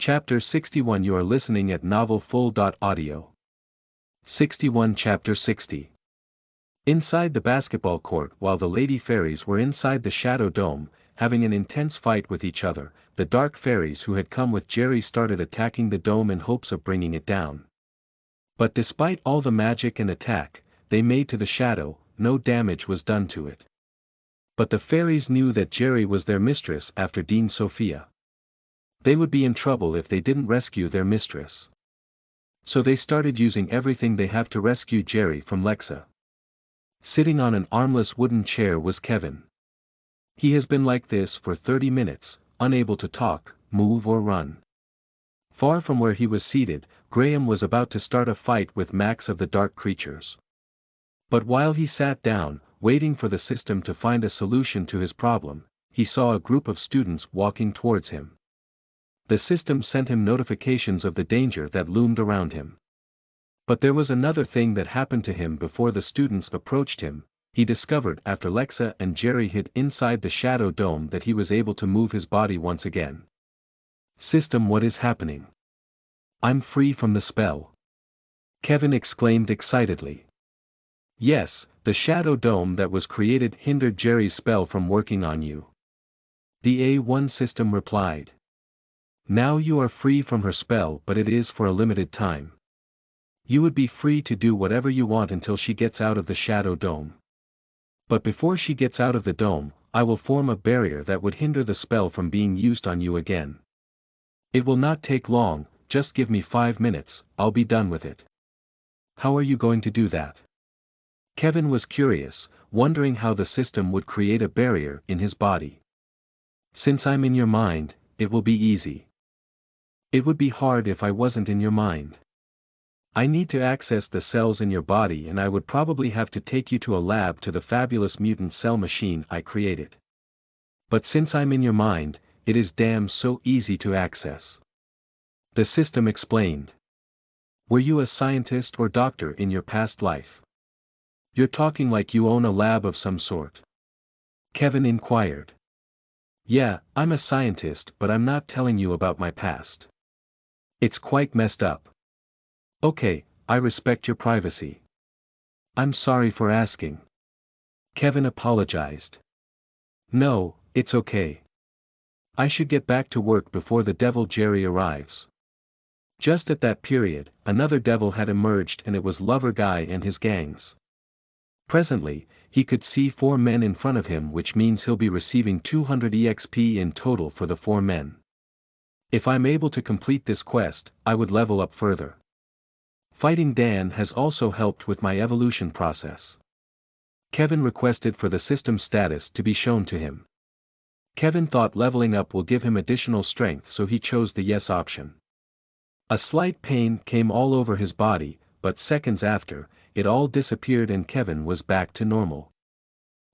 Chapter 61. You are listening at novelfull.audio. 61. Chapter 60. Inside the basketball court, while the lady fairies were inside the shadow dome, having an intense fight with each other, the dark fairies who had come with Jerry started attacking the dome in hopes of bringing it down. But despite all the magic and attack they made to the shadow, no damage was done to it. But the fairies knew that Jerry was their mistress after Dean Sophia. They would be in trouble if they didn't rescue their mistress. So they started using everything they have to rescue Jerry from Lexa. Sitting on an armless wooden chair was Kevin. He has been like this for 30 minutes, unable to talk, move or run. Far from where he was seated, Graham was about to start a fight with Max of the Dark Creatures. But while he sat down, waiting for the system to find a solution to his problem, he saw a group of students walking towards him. The system sent him notifications of the danger that loomed around him. But there was another thing that happened to him before the students approached him. He discovered after Lexa and Jerry hid inside the shadow dome that he was able to move his body once again. System, what is happening? I'm free from the spell. Kevin exclaimed excitedly. Yes, the shadow dome that was created hindered Jerry's spell from working on you. The A1 system replied. Now you are free from her spell, but it is for a limited time. You would be free to do whatever you want until she gets out of the shadow dome. But before she gets out of the dome, I will form a barrier that would hinder the spell from being used on you again. It will not take long, just give me 5 minutes, I'll be done with it. How are you going to do that? Kevin was curious, wondering how the system would create a barrier in his body. Since I'm in your mind, it will be easy. It would be hard if I wasn't in your mind. I need to access the cells in your body, and I would probably have to take you to a lab to the fabulous mutant cell machine I created. But since I'm in your mind, it is damn so easy to access. The system explained. Were you a scientist or doctor in your past life? You're talking like you own a lab of some sort. Kevin inquired. Yeah, I'm a scientist, but I'm not telling you about my past. It's quite messed up. Okay, I respect your privacy. I'm sorry for asking. Kevin apologized. No, it's okay. I should get back to work before the devil Jerry arrives. Just at that period, another devil had emerged, and it was Lover Guy and his gangs. Presently, he could see 4 men in front of him, which means he'll be receiving 200 EXP in total for the 4 men. If I'm able to complete this quest, I would level up further. Fighting Dan has also helped with my evolution process. Kevin requested for the system status to be shown to him. Kevin thought leveling up will give him additional strength, so he chose the yes option. A slight pain came all over his body, but seconds after, it all disappeared and Kevin was back to normal.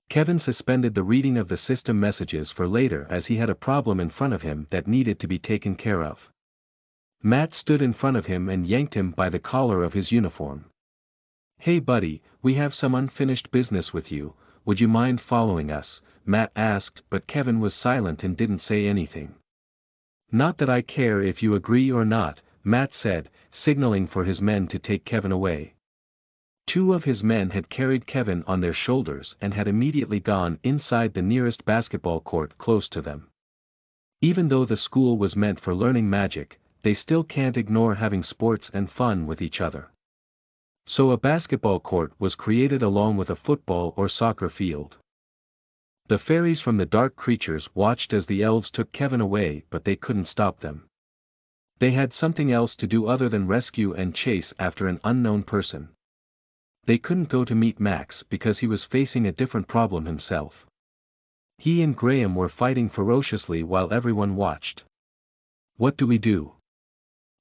Kevin suspended the reading of the system messages for later as he had a problem in front of him that needed to be taken care of. Matt stood in front of him and yanked him by the collar of his uniform. Hey buddy, we have some unfinished business with you, would you mind following us? Matt asked, but Kevin was silent and didn't say anything. Not that I care if you agree or not, Matt said, signaling for his men to take Kevin away. 2 of his men had carried Kevin on their shoulders and had immediately gone inside the nearest basketball court close to them. Even though the school was meant for learning magic, they still can't ignore having sports and fun with each other. So a basketball court was created along with a football or soccer field. The fairies from the Dark Creatures watched as the elves took Kevin away, but they couldn't stop them. They had something else to do other than rescue and chase after an unknown person. They couldn't go to meet Max because he was facing a different problem himself. He and Graham were fighting ferociously while everyone watched. What do we do?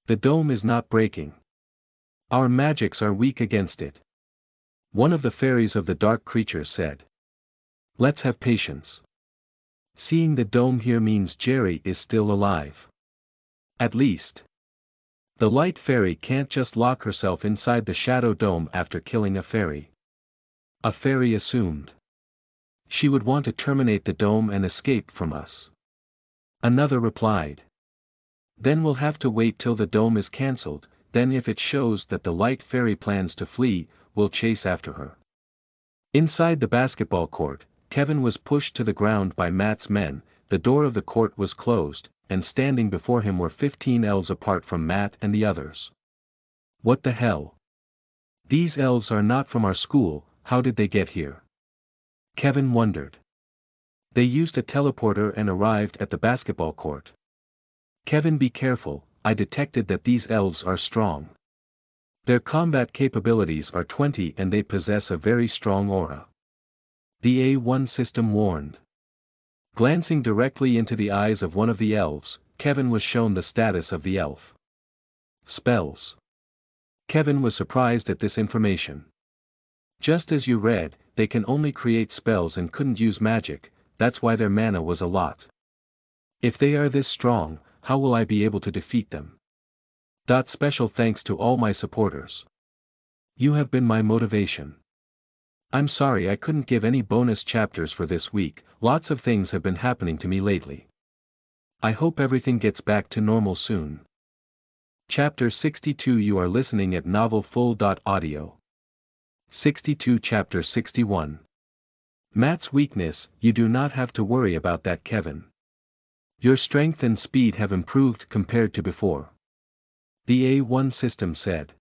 The dome is not breaking. Our magics are weak against it. One of the fairies of the Dark Creatures said. Let's have patience. Seeing the dome here means Jerry is still alive. At least. The light fairy can't just lock herself inside the shadow dome after killing a fairy. A fairy assumed. She would want to terminate the dome and escape from us. Another replied. Then we'll have to wait till the dome is cancelled, then if it shows that the light fairy plans to flee, we'll chase after her. Inside the basketball court, Kevin was pushed to the ground by Matt's men, the door of the court was closed, and standing before him were 15 elves apart from Matt and the others. What the hell? These elves are not from our school, how did they get here? Kevin wondered. They used a teleporter and arrived at the basketball court. Kevin, be careful, I detected that these elves are strong. Their combat capabilities are 20 and they possess a very strong aura. The A1 system warned. Glancing directly into the eyes of one of the elves, Kevin was shown the status of the elf. Spells. Kevin was surprised at this information. Just as you read, they can only create spells and couldn't use magic, that's why their mana was a lot. If they are this strong, how will I be able to defeat them? Special thanks to all my supporters. You have been my motivation. I'm sorry I couldn't give any bonus chapters for this week, lots of things have been happening to me lately. I hope everything gets back to normal soon. Chapter 62. You are listening at novelfull.audio. 62. Chapter 61. Matt's weakness. You do not have to worry about that, Kevin. Your strength and speed have improved compared to before. The A1 system said.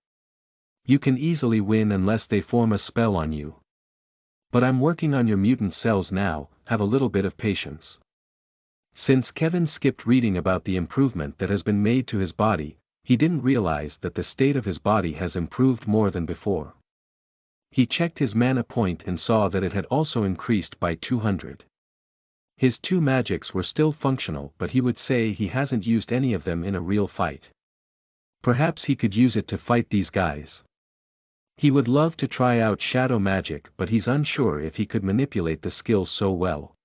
You can easily win unless they form a spell on you. But I'm working on your mutant cells now, have a little bit of patience. Since Kevin skipped reading about the improvement that has been made to his body, he didn't realize that the state of his body has improved more than before. He checked his mana point and saw that it had also increased by 200. His 2 magics were still functional, but he would say he hasn't used any of them in a real fight. Perhaps he could use it to fight these guys. He would love to try out shadow magic, but he's unsure if he could manipulate the skills so well.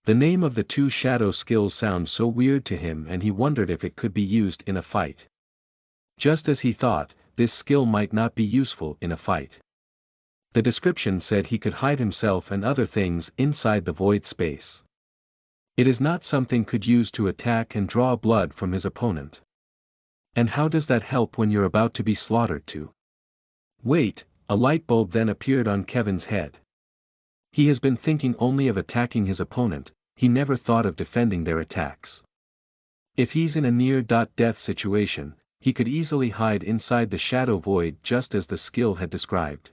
The name of the 2 shadow skills sounds so weird to him and he wondered if it could be used in a fight. Just as he thought, this skill might not be useful in a fight. The description said he could hide himself and other things inside the void space. It is not something could use to attack and draw blood from his opponent. And how does that help when you're about to be slaughtered too? Wait, a light bulb then appeared on Kevin's head. He has been thinking only of attacking his opponent, he never thought of defending their attacks. If he's in a near-death situation, he could easily hide inside the shadow void just as the skill had described.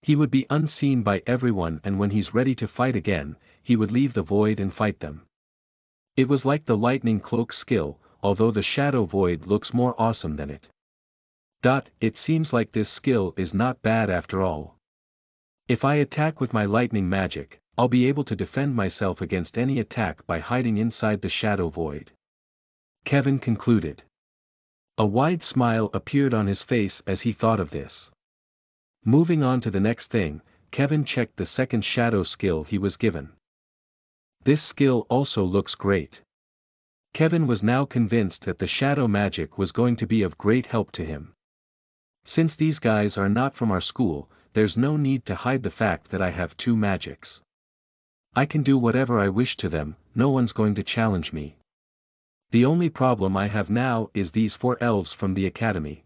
He would be unseen by everyone and when he's ready to fight again, he would leave the void and fight them. It was like the lightning cloak skill, although the shadow void looks more awesome than it. It seems like this skill is not bad after all. If I attack with my lightning magic, I'll be able to defend myself against any attack by hiding inside the shadow void. Kevin concluded. A wide smile appeared on his face as he thought of this. Moving on to the next thing, Kevin checked the second shadow skill he was given. This skill also looks great. Kevin was now convinced that the shadow magic was going to be of great help to him. Since these guys are not from our school, there's no need to hide the fact that I have 2 magics. I can do whatever I wish to them, no one's going to challenge me. The only problem I have now is these 4 elves from the academy.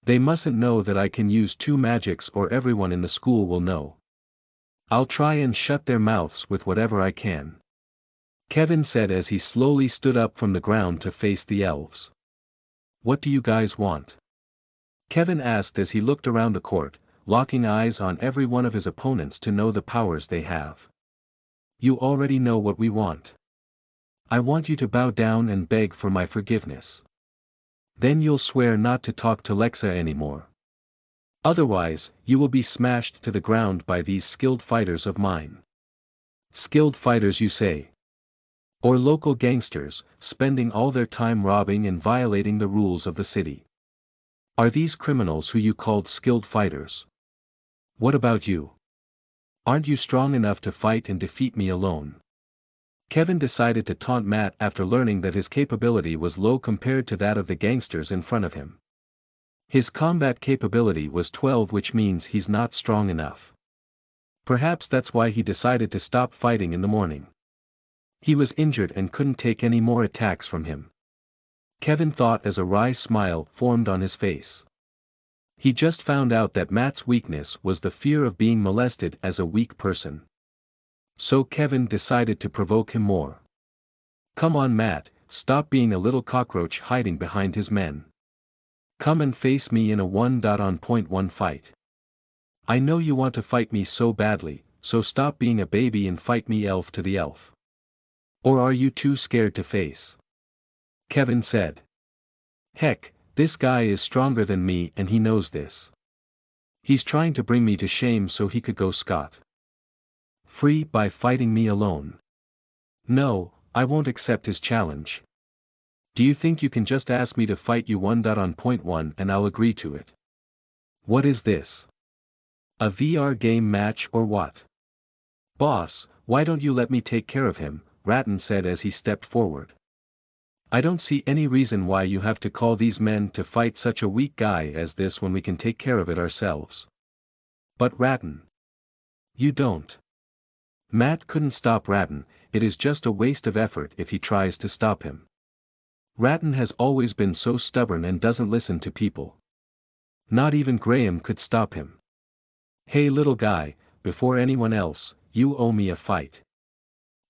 They mustn't know that I can use 2 magics or everyone in the school will know. I'll try and shut their mouths with whatever I can. Kevin said as he slowly stood up from the ground to face the elves. What do you guys want? Kevin asked as he looked around the court, locking eyes on every one of his opponents to know the powers they have. You already know what we want. I want you to bow down and beg for my forgiveness. Then you'll swear not to talk to Lexa anymore. Otherwise, you will be smashed to the ground by these skilled fighters of mine. Skilled fighters, you say? Or local gangsters, spending all their time robbing and violating the rules of the city. Are these criminals who you called skilled fighters? What about you? Aren't you strong enough to fight and defeat me alone? Kevin decided to taunt Matt after learning that his capability was low compared to that of the gangsters in front of him. His combat capability was 12, which means he's not strong enough. Perhaps that's why he decided to stop fighting in the morning. He was injured and couldn't take any more attacks from him. Kevin thought as a wry smile formed on his face. He just found out that Matt's weakness was the fear of being molested as a weak person. So Kevin decided to provoke him more. Come on Matt, stop being a little cockroach hiding behind his men. Come and face me in a 1-on-1 fight. I know you want to fight me so badly, so stop being a baby and fight me elf to the elf. Or are you too scared to face? Kevin said. Heck, this guy is stronger than me and he knows this. He's trying to bring me to shame so he could go scot-free by fighting me alone. No, I won't accept his challenge. Do you think you can just ask me to fight you 1-on-1 and I'll agree to it? What is this? A VR game match or what? Boss, why don't you let me take care of him? Ratton said as he stepped forward. I don't see any reason why you have to call these men to fight such a weak guy as this when we can take care of it ourselves. But Ratton. You don't. Matt couldn't stop Ratton, it is just a waste of effort if he tries to stop him. Ratton has always been so stubborn and doesn't listen to people. Not even Graham could stop him. Hey little guy, before anyone else, you owe me a fight.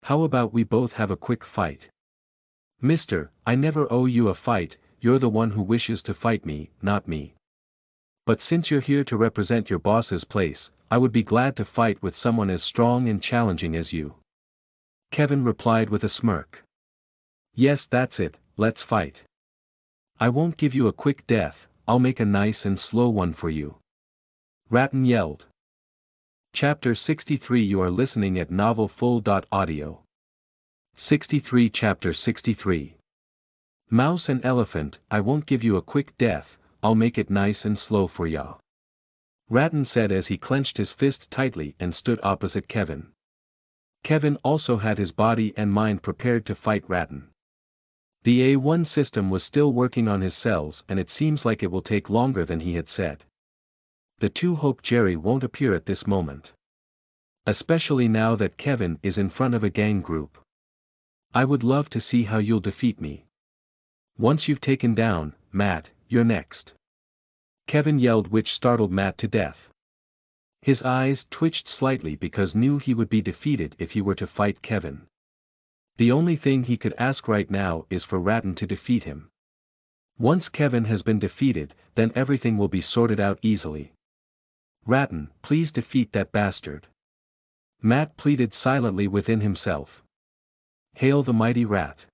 How about we both have a quick fight? Mister, I never owe you a fight, you're the one who wishes to fight me, not me. But since you're here to represent your boss's place, I would be glad to fight with someone as strong and challenging as you. Kevin replied with a smirk. Yes, that's it, let's fight. I won't give you a quick death, I'll make a nice and slow one for you. Ratton yelled. Chapter 63 You are listening at novelfull.audio. 63 Chapter 63 Mouse and Elephant, I won't give you a quick death, I'll make it nice and slow for ya. Ratton said as he clenched his fist tightly and stood opposite Kevin. Kevin also had his body and mind prepared to fight Ratton. The A1 system was still working on his cells and it seems like it will take longer than he had said. The two hope Jerry won't appear at this moment. Especially now that Kevin is in front of a gang group. I would love to see how you'll defeat me. Once you've taken down, Matt, you're next. Kevin yelled, which startled Matt to death. His eyes twitched slightly because knew he would be defeated if he were to fight Kevin. The only thing he could ask right now is for Ratton to defeat him. Once Kevin has been defeated, then everything will be sorted out easily. Ratton, please defeat that bastard. Matt pleaded silently within himself. Hail the mighty rat.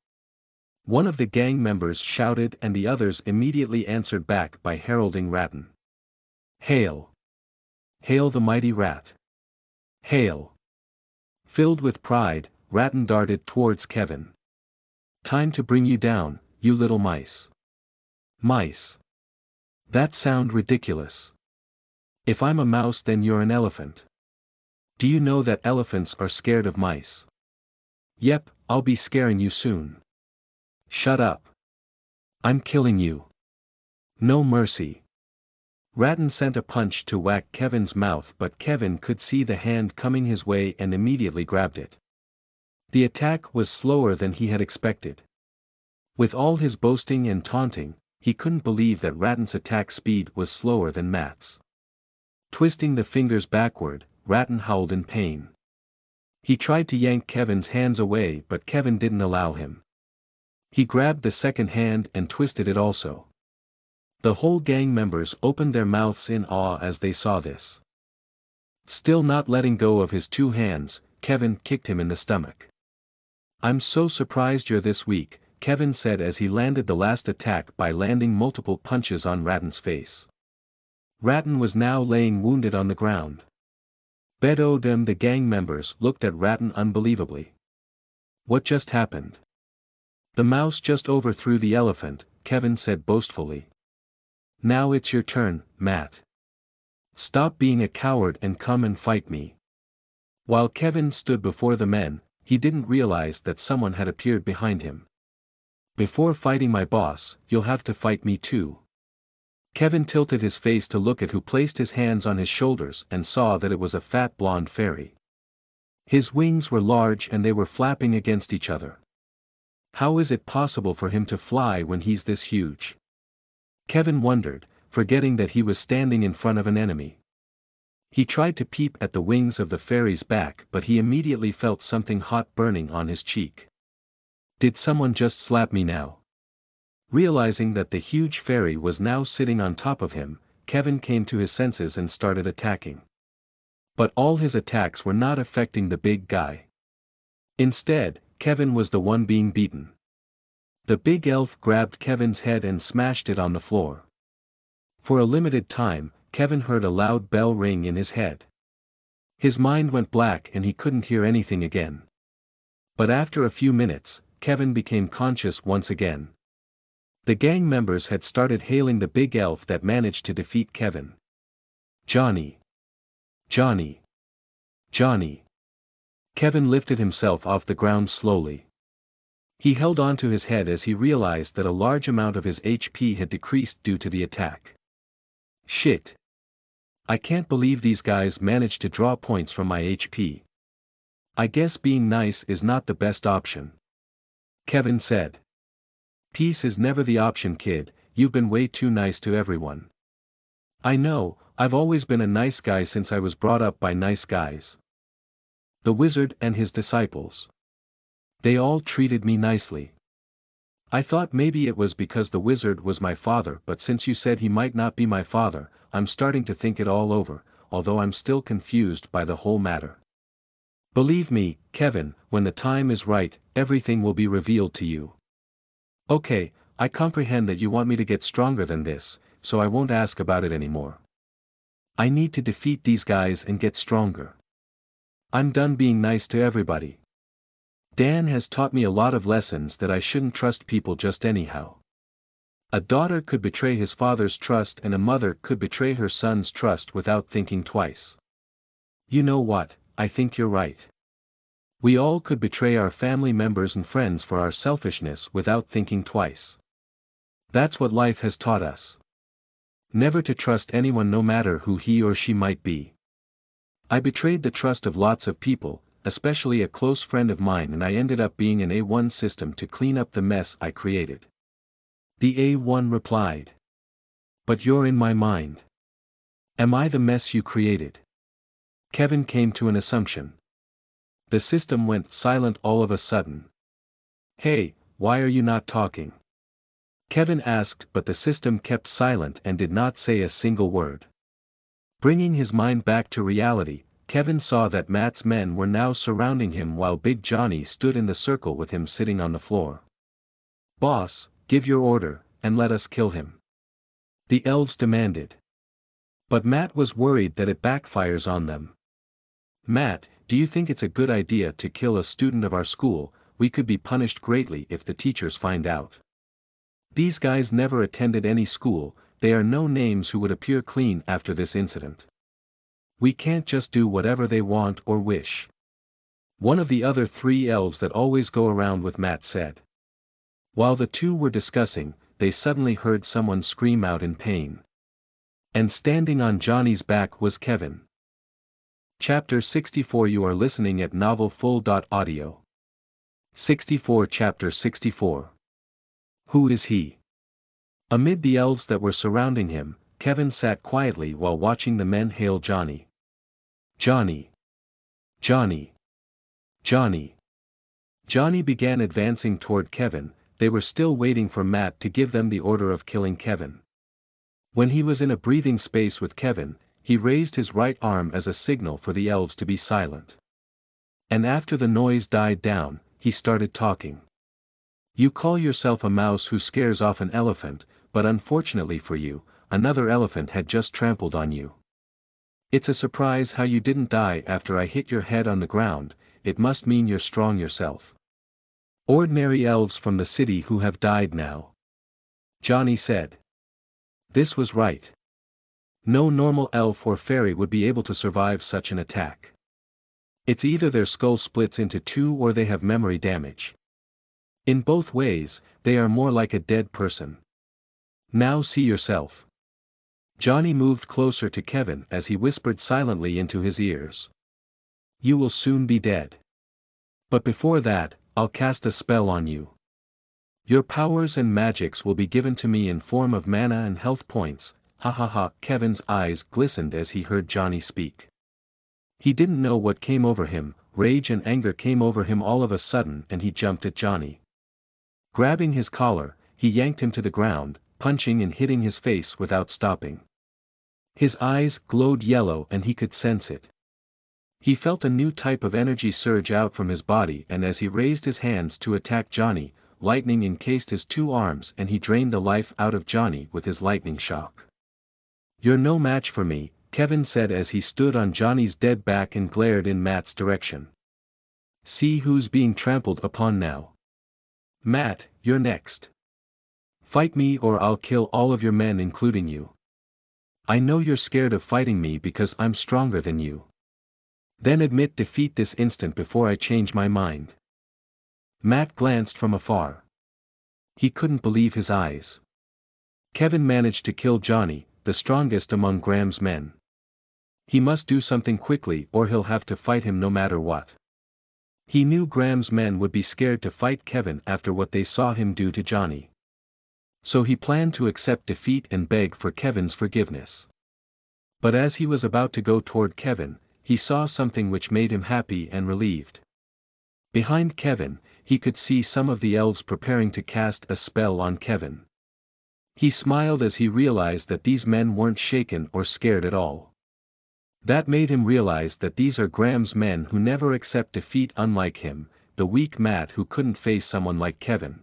One of the gang members shouted and the others immediately answered back by heralding Ratton. Hail. Hail the mighty rat. Hail. Filled with pride, Ratton darted towards Kevin. Time to bring you down, you little mice. Mice. That sound ridiculous. If I'm a mouse then you're an elephant. Do you know that elephants are scared of mice? Yep, I'll be scaring you soon. Shut up. I'm killing you. No mercy. Ratton sent a punch to whack Kevin's mouth but Kevin could see the hand coming his way and immediately grabbed it. The attack was slower than he had expected. With all his boasting and taunting, he couldn't believe that Ratton's attack speed was slower than Matt's. Twisting the fingers backward, Ratton howled in pain. He tried to yank Kevin's hands away but Kevin didn't allow him. He grabbed the second hand and twisted it also. The whole gang members opened their mouths in awe as they saw this. Still not letting go of his two hands, Kevin kicked him in the stomach. I'm so surprised you're this weak, Kevin said as he landed the last attack by landing multiple punches on Ratton's face. Ratton was now laying wounded on the ground. Bedouin the gang members looked at Ratton unbelievably. What just happened? The mouse just overthrew the elephant, Kevin said boastfully. Now it's your turn, Matt. Stop being a coward and come and fight me. While Kevin stood before the men, he didn't realize that someone had appeared behind him. Before fighting my boss, you'll have to fight me too. Kevin tilted his face to look at who placed his hands on his shoulders and saw that it was a fat blonde fairy. His wings were large and they were flapping against each other. How is it possible for him to fly when he's this huge? Kevin wondered, forgetting that he was standing in front of an enemy. He tried to peep at the wings of the fairy's back, but he immediately felt something hot burning on his cheek. Did someone just slap me now? Realizing that the huge fairy was now sitting on top of him, Kevin came to his senses and started attacking. But all his attacks were not affecting the big guy. Instead, Kevin was the one being beaten. The big elf grabbed Kevin's head and smashed it on the floor. For a limited time, Kevin heard a loud bell ring in his head. His mind went black and he couldn't hear anything again. But after a few minutes, Kevin became conscious once again. The gang members had started hailing the big elf that managed to defeat Kevin. Johnny! Johnny! Johnny! Kevin lifted himself off the ground slowly. He held on to his head as he realized that a large amount of his HP had decreased due to the attack. Shit! I can't believe these guys managed to draw points from my HP. I guess being nice is not the best option. Kevin said. Peace is never the option, kid, you've been way too nice to everyone. I know, I've always been a nice guy since I was brought up by nice guys. The wizard and his disciples. They all treated me nicely. I thought maybe it was because the wizard was my father, but since you said he might not be my father, I'm starting to think it all over, although I'm still confused by the whole matter. Believe me, Kevin, when the time is right, everything will be revealed to you. Okay, I comprehend that you want me to get stronger than this, so I won't ask about it anymore. I need to defeat these guys and get stronger. I'm done being nice to everybody. Dan has taught me a lot of lessons that I shouldn't trust people just anyhow. A daughter could betray his father's trust and a mother could betray her son's trust without thinking twice. You know what, I think you're right. We all could betray our family members and friends for our selfishness without thinking twice. That's what life has taught us. Never to trust anyone no matter who he or she might be. I betrayed the trust of lots of people, especially a close friend of mine, and I ended up being an A1 system to clean up the mess I created. The A1 replied. But you're in my mind. Am I the mess you created? Kevin came to an assumption. The system went silent all of a sudden. Hey, why are you not talking? Kevin asked, but the system kept silent and did not say a single word. Bringing his mind back to reality, Kevin saw that Matt's men were now surrounding him while Big Johnny stood in the circle with him sitting on the floor. Boss, give your order, and let us kill him. The elves demanded. But Matt was worried that it backfires on them. Matt, do you think it's a good idea to kill a student of our school? We could be punished greatly if the teachers find out. These guys never attended any school, they are no names who would appear clean after this incident. We can't just do whatever they want or wish. One of the other three elves that always go around with Matt said. While the two were discussing, they suddenly heard someone scream out in pain. And standing on Johnny's back was Kevin. Chapter 64. You are listening at novelfull.audio. 64. Chapter 64. Who is he? Amid the elves that were surrounding him, Kevin sat quietly while watching the men hail Johnny. Johnny! Johnny! Johnny! Johnny began advancing toward Kevin. They were still waiting for Matt to give them the order of killing Kevin. When he was in a breathing space with Kevin, he raised his right arm as a signal for the elves to be silent. And after the noise died down, he started talking. You call yourself a mouse who scares off an elephant, but unfortunately for you, another elephant had just trampled on you. It's a surprise how you didn't die after I hit your head on the ground. It must mean you're strong yourself. Ordinary elves from the city who have died now. Johnny said. This was right. No normal elf or fairy would be able to survive such an attack. It's either their skull splits into two or they have memory damage. In both ways, they are more like a dead person. Now see yourself. Johnny moved closer to Kevin as he whispered silently into his ears. You will soon be dead. But before that, I'll cast a spell on you. Your powers and magics will be given to me in form of mana and health points, ha ha ha. Kevin's eyes glistened as he heard Johnny speak. He didn't know what came over him, rage and anger came over him all of a sudden and he jumped at Johnny. Grabbing his collar, he yanked him to the ground, punching and hitting his face without stopping. His eyes glowed yellow and he could sense it. He felt a new type of energy surge out from his body, and as he raised his hands to attack Johnny, lightning encased his two arms and he drained the life out of Johnny with his lightning shock. You're no match for me, Kevin said as he stood on Johnny's dead back and glared in Matt's direction. See who's being trampled upon now. Matt, you're next. Fight me or I'll kill all of your men including you. I know you're scared of fighting me because I'm stronger than you. Then admit defeat this instant before I change my mind. Matt glanced from afar. He couldn't believe his eyes. Kevin managed to kill Johnny, the strongest among Graham's men. He must do something quickly or he'll have to fight him no matter what. He knew Graham's men would be scared to fight Kevin after what they saw him do to Johnny. So he planned to accept defeat and beg for Kevin's forgiveness. But as he was about to go toward Kevin, he saw something which made him happy and relieved. Behind Kevin, he could see some of the elves preparing to cast a spell on Kevin. He smiled as he realized that these men weren't shaken or scared at all. That made him realize that these are Graham's men who never accept defeat, unlike him, the weak Matt who couldn't face someone like Kevin.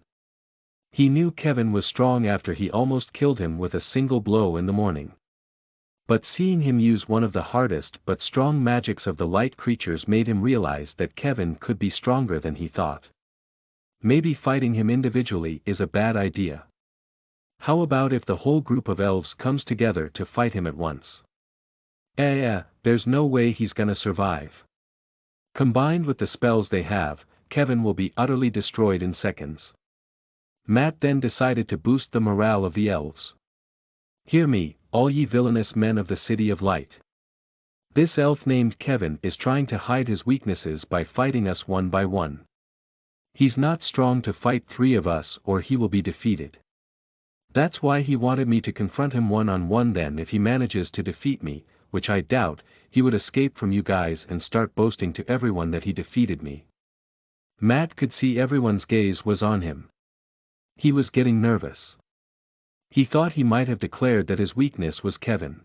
He knew Kevin was strong after he almost killed him with a single blow in the morning. But seeing him use one of the hardest but strong magics of the light creatures made him realize that Kevin could be stronger than he thought. Maybe fighting him individually is a bad idea. How about if the whole group of elves comes together to fight him at once? There's no way he's gonna survive. Combined with the spells they have, Kevin will be utterly destroyed in seconds. Matt then decided to boost the morale of the elves. Hear me, all ye villainous men of the City of Light. This elf named Kevin is trying to hide his weaknesses by fighting us one by one. He's not strong to fight three of us or he will be defeated. That's why he wanted me to confront him one-on-one. Then if he manages to defeat me, which I doubt, he would escape from you guys and start boasting to everyone that he defeated me. Matt could see everyone's gaze was on him. He was getting nervous. He thought he might have declared that his weakness was Kevin.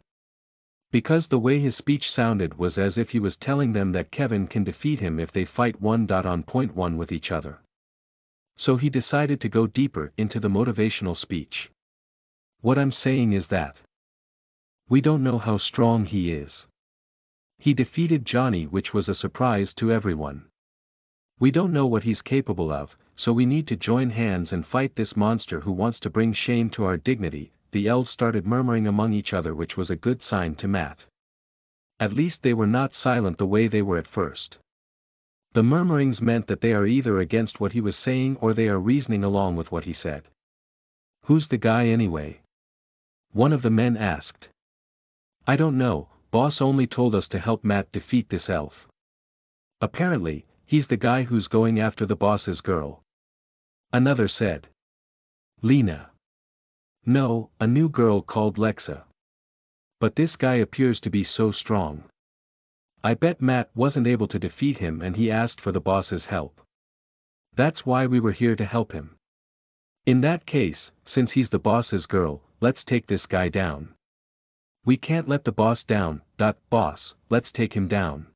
Because the way his speech sounded was as if he was telling them that Kevin can defeat him if they fight one-on-one with each other. So he decided to go deeper into the motivational speech. What I'm saying is that we don't know how strong he is. He defeated Johnny, which was a surprise to everyone. We don't know what he's capable of, so we need to join hands and fight this monster who wants to bring shame to our dignity. The elves started murmuring among each other, which was a good sign to Matt. At least they were not silent the way they were at first. The murmurings meant that they are either against what he was saying or they are reasoning along with what he said. Who's the guy anyway? One of the men asked. I don't know, boss only told us to help Matt defeat this elf. Apparently, he's the guy who's going after the boss's girl. Another said. Lena. No, a new girl called Lexa. But this guy appears to be so strong. I bet Matt wasn't able to defeat him and he asked for the boss's help. That's why we were here to help him. In that case, since he's the boss's girl, let's take this guy down. We can't let the boss down. Boss, let's take him down.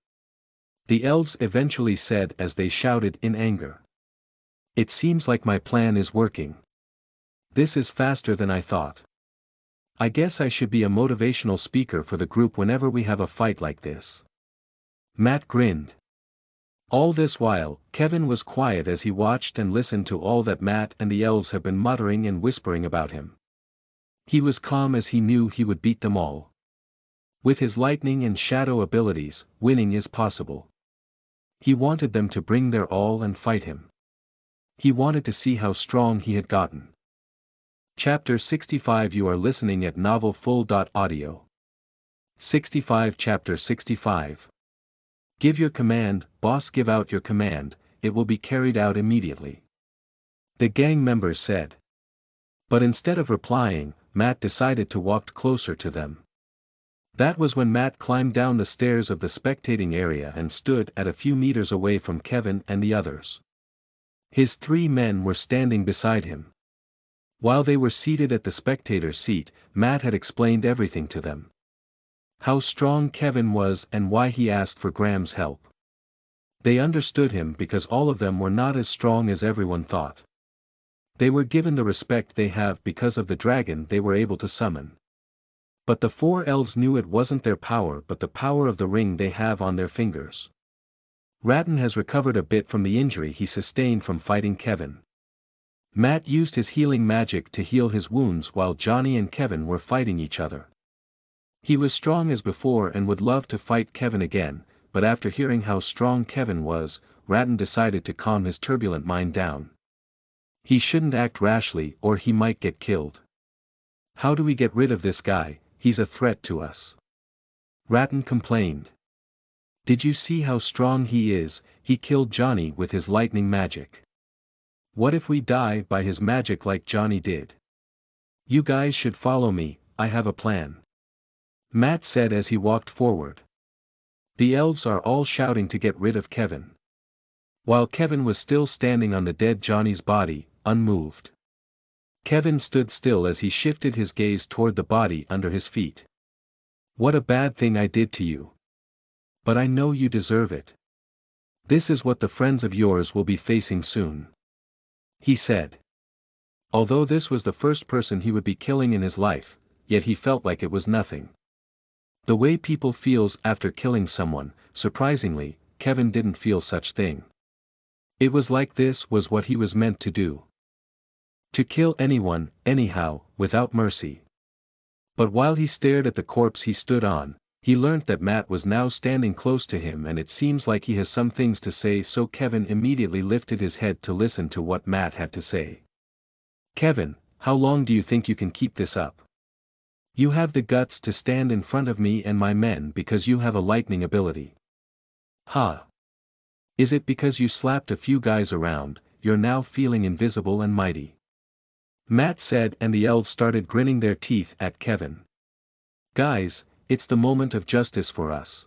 The elves eventually said as they shouted in anger. It seems like my plan is working. This is faster than I thought. I guess I should be a motivational speaker for the group whenever we have a fight like this. Matt grinned. All this while, Kevin was quiet as he watched and listened to all that Matt and the elves have been muttering and whispering about him. He was calm as he knew he would beat them all. With his lightning and shadow abilities, winning is possible. He wanted them to bring their all and fight him. He wanted to see how strong he had gotten. Chapter 65. You are listening at novelfull.audio. 65. Chapter 65. Give your command, boss. Give out your command, it will be carried out immediately. the gang members said. But instead of replying, Matt decided to walk closer to them. That was when Matt climbed down the stairs of the spectating area and stood at a few meters away from Kevin and the others. His 3 men were standing beside him. While they were seated at the spectator's seat, Matt had explained everything to them. How strong Kevin was and why he asked for Graham's help. They understood him because all of them were not as strong as everyone thought. They were given the respect they have because of the dragon they were able to summon. But the 4 elves knew it wasn't their power but the power of the ring they have on their fingers. Rattan has recovered a bit from the injury he sustained from fighting Kevin. Matt used his healing magic to heal his wounds while Johnny and Kevin were fighting each other. He was strong as before and would love to fight Kevin again, but after hearing how strong Kevin was, Rattan decided to calm his turbulent mind down. He shouldn't act rashly or he might get killed. How do we get rid of this guy? He's a threat to us. Rattan complained. Did you see how strong he is? He killed Johnny with his lightning magic. What if we die by his magic like Johnny did? You guys should follow me, I have a plan. Matt said as he walked forward. The elves are all shouting to get rid of Kevin. While Kevin was still standing on the dead Johnny's body, unmoved. Kevin stood still as he shifted his gaze toward the body under his feet. What a bad thing I did to you. But I know you deserve it. This is what the friends of yours will be facing soon. He said. Although this was the first person he would be killing in his life, yet he felt like it was nothing. The way people feels after killing someone, surprisingly, Kevin didn't feel such thing. It was like this was what he was meant to do. To kill anyone, anyhow, without mercy. But while he stared at the corpse he stood on, he learnt that Matt was now standing close to him and it seems like he has some things to say, so Kevin immediately lifted his head to listen to what Matt had to say. Kevin, how long do you think you can keep this up? You have the guts to stand in front of me and my men because you have a lightning ability. Ha! Is it because you slapped a few guys around, you're now feeling invisible and mighty? Matt said, and the elves started grinning their teeth at Kevin. Guys, it's the moment of justice for us.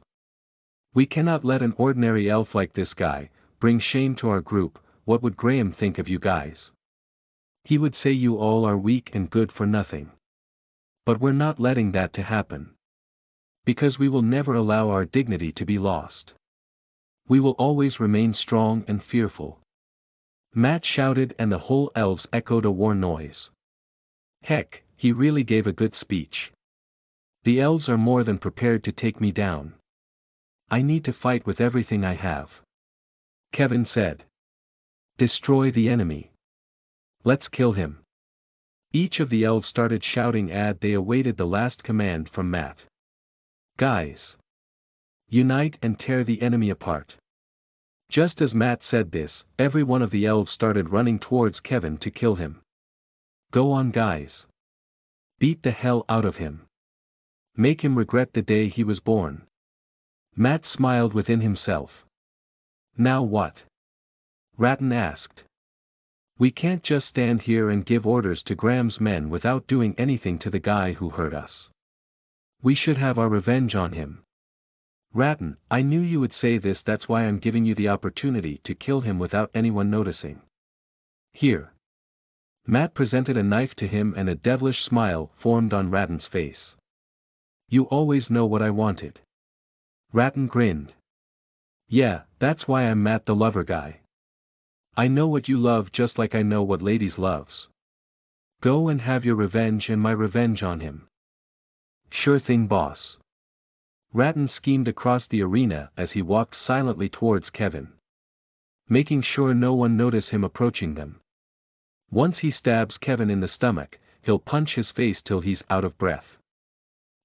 We cannot let an ordinary elf like this guy bring shame to our group. What would Graham think of you guys? He would say you all are weak and good for nothing. But we're not letting that to happen. Because we will never allow our dignity to be lost. We will always remain strong and fearful. Matt shouted and the whole elves echoed a war noise. Heck, he really gave a good speech. The elves are more than prepared to take me down. I need to fight with everything I have. Kevin said. Destroy the enemy. Let's kill him. Each of the elves started shouting as they awaited the last command from Matt. Guys! Unite and tear the enemy apart. Just as Matt said this, every one of the elves started running towards Kevin to kill him. Go on guys. Beat the hell out of him. Make him regret the day he was born. Matt smiled within himself. Now what? Rattan asked. We can't just stand here and give orders to Graham's men without doing anything to the guy who hurt us. We should have our revenge on him. Rattan, I knew you would say this, that's why I'm giving you the opportunity to kill him without anyone noticing. Here. Matt presented a knife to him and a devilish smile formed on Rattan's face. You always know what I wanted. Rattan grinned. Yeah, that's why I'm Matt the lover guy. I know what you love just like I know what ladies loves. Go and have your revenge and my revenge on him. Sure thing boss. Rattan schemed across the arena as he walked silently towards Kevin. Making sure no one noticed him approaching them. Once he stabs Kevin in the stomach, he'll punch his face till he's out of breath.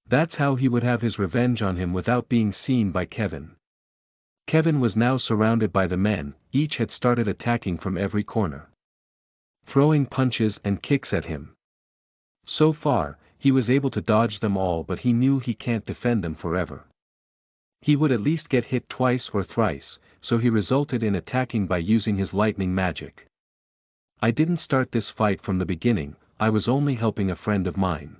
That's how he would have his revenge on him without being seen by Kevin. Kevin was now surrounded by the men, each had started attacking from every corner. Throwing punches and kicks at him. So far, he was able to dodge them all, but he knew he can't defend them forever. He would at least get hit twice or thrice, so he resulted in attacking by using his lightning magic. I didn't start this fight from the beginning, I was only helping a friend of mine.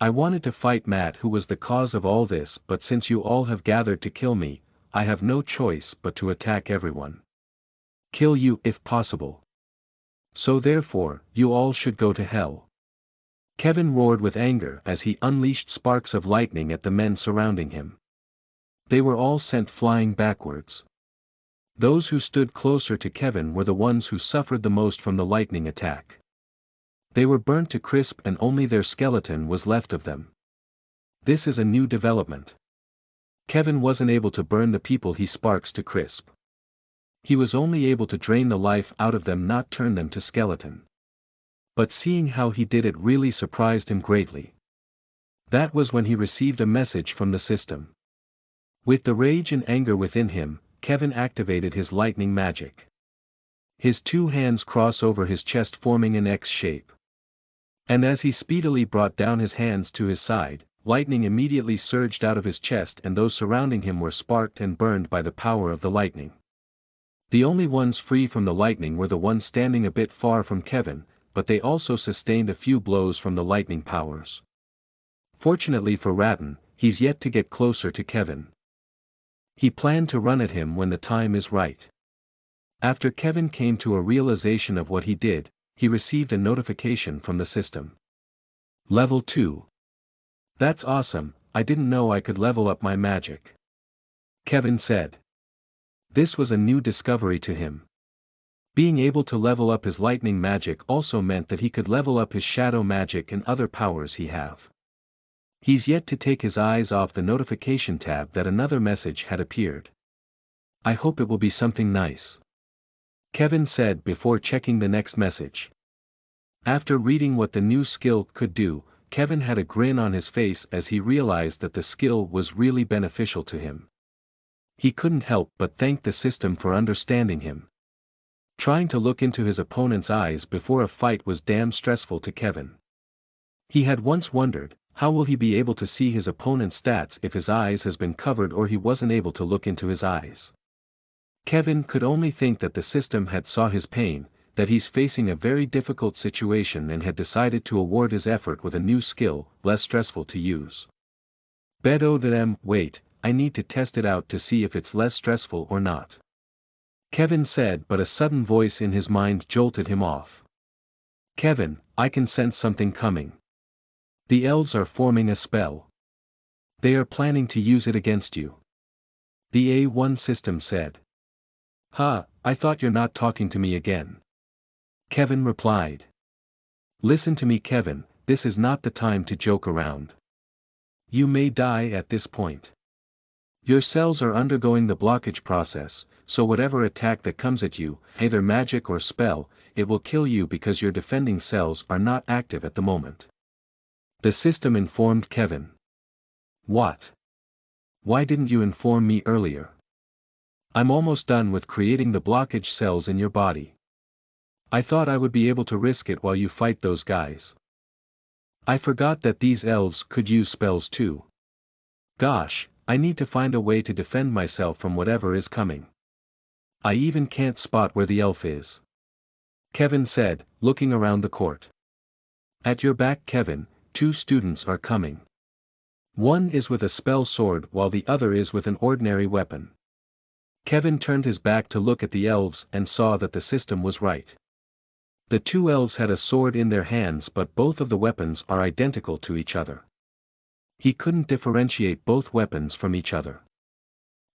I wanted to fight Matt, who was the cause of all this, but since you all have gathered to kill me, I have no choice but to attack everyone. Kill you if possible. So therefore, you all should go to hell. Kevin roared with anger as he unleashed sparks of lightning at the men surrounding him. They were all sent flying backwards. Those who stood closer to Kevin were the ones who suffered the most from the lightning attack. They were burnt to crisp and only their skeleton was left of them. This is a new development. Kevin wasn't able to burn the people he sparks to crisp. He was only able to drain the life out of them, not turn them to skeleton. But seeing how he did it really surprised him greatly. That was when he received a message from the system. With the rage and anger within him, Kevin activated his lightning magic. His two hands cross over his chest forming an X shape. And as he speedily brought down his hands to his side, lightning immediately surged out of his chest and those surrounding him were sparked and burned by the power of the lightning. The only ones free from the lightning were the ones standing a bit far from Kevin, but they also sustained a few blows from the lightning powers. Fortunately for Ratton, he's yet to get closer to Kevin. He planned to run at him when the time is right. After Kevin came to a realization of what he did, he received a notification from the system. Level 2. That's awesome, I didn't know I could level up my magic. Kevin said. This was a new discovery to him. Being able to level up his lightning magic also meant that he could level up his shadow magic and other powers he have. He's yet to take his eyes off the notification tab that another message had appeared. I hope it will be something nice. Kevin said before checking the next message. After reading what the new skill could do, Kevin had a grin on his face as he realized that the skill was really beneficial to him. He couldn't help but thank the system for understanding him. Trying to look into his opponent's eyes before a fight was damn stressful to Kevin. He had once wondered, how will he be able to see his opponent's stats if his eyes has been covered or he wasn't able to look into his eyes? Kevin could only think that the system had saw his pain, that he's facing a very difficult situation and had decided to award his effort with a new skill, less stressful to use. Wait, I need to test it out to see if it's less stressful or not. Kevin said, but a sudden voice in his mind jolted him off. Kevin, I can sense something coming. The elves are forming a spell. They are planning to use it against you. The A1 system said. I thought you're not talking to me again. Kevin replied. Listen to me, Kevin, this is not the time to joke around. You may die at this point. Your cells are undergoing the blockage process, so whatever attack that comes at you, either magic or spell, it will kill you because your defending cells are not active at the moment. The system informed Kevin. What? Why didn't you inform me earlier? I'm almost done with creating the blockage cells in your body. I thought I would be able to risk it while you fight those guys. I forgot that these elves could use spells too. Gosh, I need to find a way to defend myself from whatever is coming. I even can't spot where the elf is. Kevin said, looking around the court. At your back, Kevin, 2 students are coming. One is with a spell sword while the other is with an ordinary weapon. Kevin turned his back to look at the elves and saw that the system was right. The 2 elves had a sword in their hands, but both of the weapons are identical to each other. He couldn't differentiate both weapons from each other.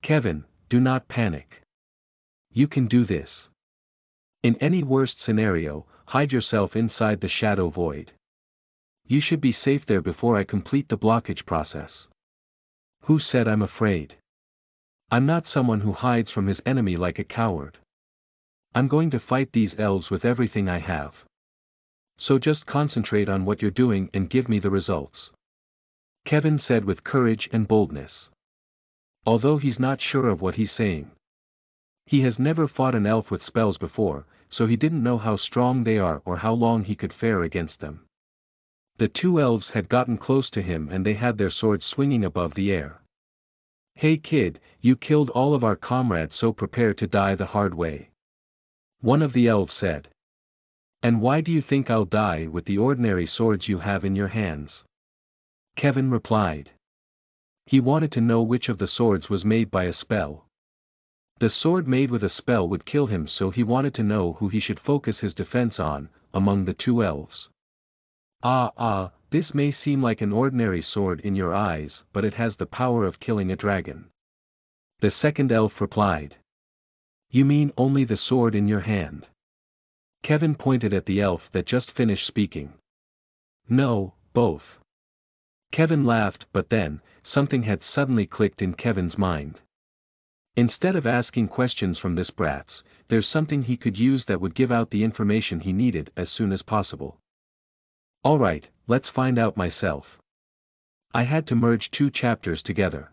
Kevin, do not panic. You can do this. In any worst scenario, hide yourself inside the shadow void. You should be safe there before I complete the blockage process. Who said I'm afraid? I'm not someone who hides from his enemy like a coward. I'm going to fight these elves with everything I have. So just concentrate on what you're doing and give me the results. Kevin said with courage and boldness. Although he's not sure of what he's saying. He has never fought an elf with spells before, so he didn't know how strong they are or how long he could fare against them. The 2 elves had gotten close to him and they had their swords swinging above the air. Hey kid, you killed all of our comrades, so prepare to die the hard way. One of the elves said. And why do you think I'll die with the ordinary swords you have in your hands? Kevin replied. He wanted to know which of the swords was made by a spell. The sword made with a spell would kill him, so he wanted to know who he should focus his defense on, among the two elves. This may seem like an ordinary sword in your eyes, but it has the power of killing a dragon. The second elf replied. You mean only the sword in your hand? Kevin pointed at the elf that just finished speaking. No, both. Kevin laughed, but then, something had suddenly clicked in Kevin's mind. Instead of asking questions from this brat, there's something he could use that would give out the information he needed as soon as possible. Alright, let's find out myself. I had to merge two chapters together.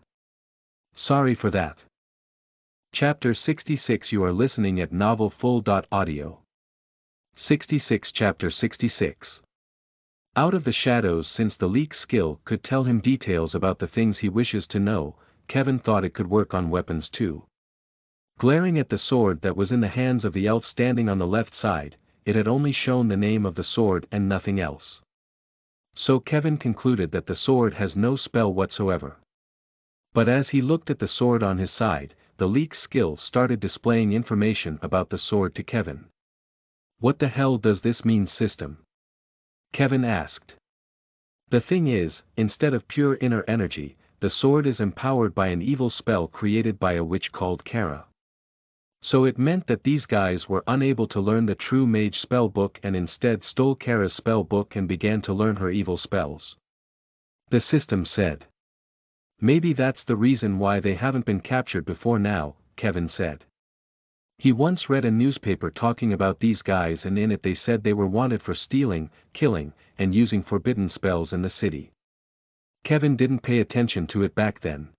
Sorry for that. Chapter 66. You are listening at novelfull.audio. 66. Chapter 66. Out of the shadows. Since the leak skill could tell him details about the things he wishes to know, Kevin thought it could work on weapons too. Glaring at the sword that was in the hands of the elf standing on the left side, it had only shown the name of the sword and nothing else. So Kevin concluded that the sword has no spell whatsoever. But as he looked at the sword on his side, the leak skill started displaying information about the sword to Kevin. What the hell does this mean, system? Kevin asked. The thing is, instead of pure inner energy, the sword is empowered by an evil spell created by a witch called Kara. So it meant that these guys were unable to learn the true mage spell book and instead stole Kara's spell book and began to learn her evil spells. The system said. Maybe that's the reason why they haven't been captured before now, Kevin said. He once read a newspaper talking about these guys, and in it they said they were wanted for stealing, killing, and using forbidden spells in the city. Kevin didn't pay attention to it back then.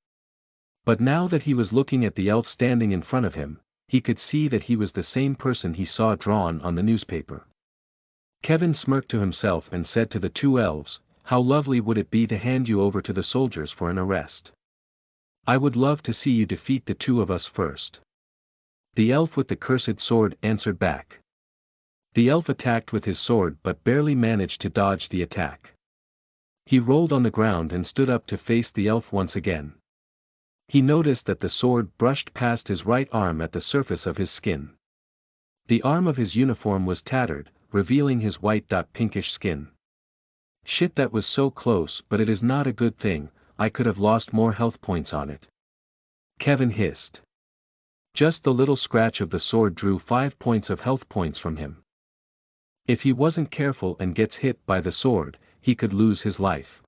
But now that he was looking at the elf standing in front of him, he could see that he was the same person he saw drawn on the newspaper. Kevin smirked to himself and said to the two elves, How lovely would it be to hand you over to the soldiers for an arrest? I would love to see you defeat the two of us first. The elf with the cursed sword answered back. The elf attacked with his sword but barely managed to dodge the attack. He rolled on the ground and stood up to face the elf once again. He noticed that the sword brushed past his right arm at the surface of his skin. The arm of his uniform was tattered, revealing his white-pinkish skin. Shit, that was so close, but it is not a good thing. I could have lost more health points on it. Kevin hissed. Just the little scratch of the sword drew 5 points of health points from him. If he wasn't careful and gets hit by the sword, he could lose his life.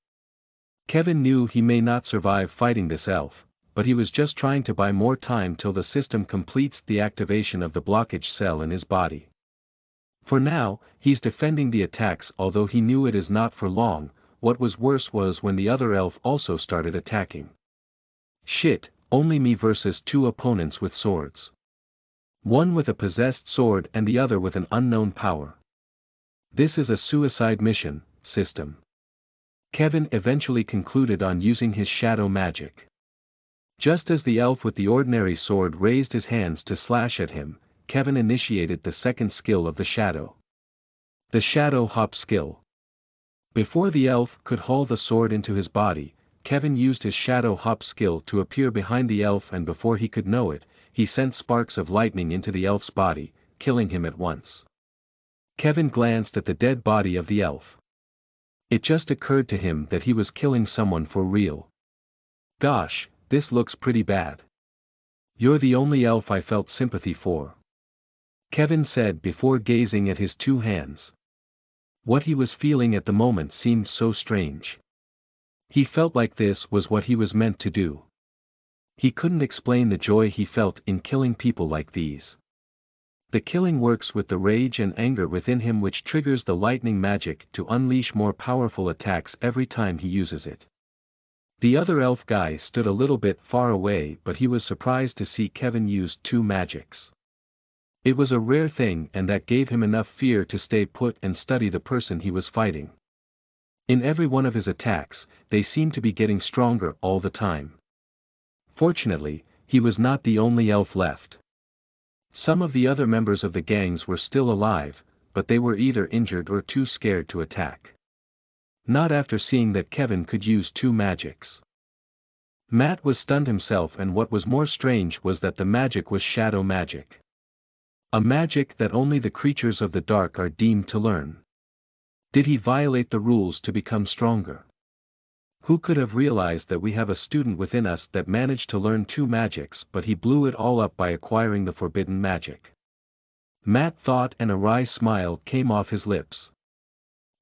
Kevin knew he may not survive fighting this elf, but he was just trying to buy more time till the system completes the activation of the blockage cell in his body. For now, he's defending the attacks, although he knew it is not for long. What was worse was when the other elf also started attacking. Shit, only me versus two opponents with swords. One with a possessed sword and the other with an unknown power. This is a suicide mission, system. Kevin eventually concluded on using his shadow magic. Just as the elf with the ordinary sword raised his hands to slash at him, Kevin initiated the second skill of the shadow. The shadow hop skill. Before the elf could haul the sword into his body, Kevin used his shadow hop skill to appear behind the elf, and before he could know it, he sent sparks of lightning into the elf's body, killing him at once. Kevin glanced at the dead body of the elf. It just occurred to him that he was killing someone for real. Gosh, this looks pretty bad. You're the only elf I felt sympathy for, Kevin said before gazing at his two hands. What he was feeling at the moment seemed so strange. He felt like this was what he was meant to do. He couldn't explain the joy he felt in killing people like these. The killing works with the rage and anger within him, which triggers the lightning magic to unleash more powerful attacks every time he uses it. The other elf guy stood a little bit far away, but he was surprised to see Kevin use two magics. It was a rare thing, and that gave him enough fear to stay put and study the person he was fighting. In every one of his attacks, they seemed to be getting stronger all the time. Fortunately, he was not the only elf left. Some of the other members of the gangs were still alive, but they were either injured or too scared to attack. Not after seeing that Kevin could use two magics. Matt was stunned himself, and what was more strange was that the magic was shadow magic. A magic that only the creatures of the dark are deemed to learn. Did he violate the rules to become stronger? Who could have realized that we have a student within us that managed to learn two magics, but he blew it all up by acquiring the forbidden magic? Matt thought, and a wry smile came off his lips.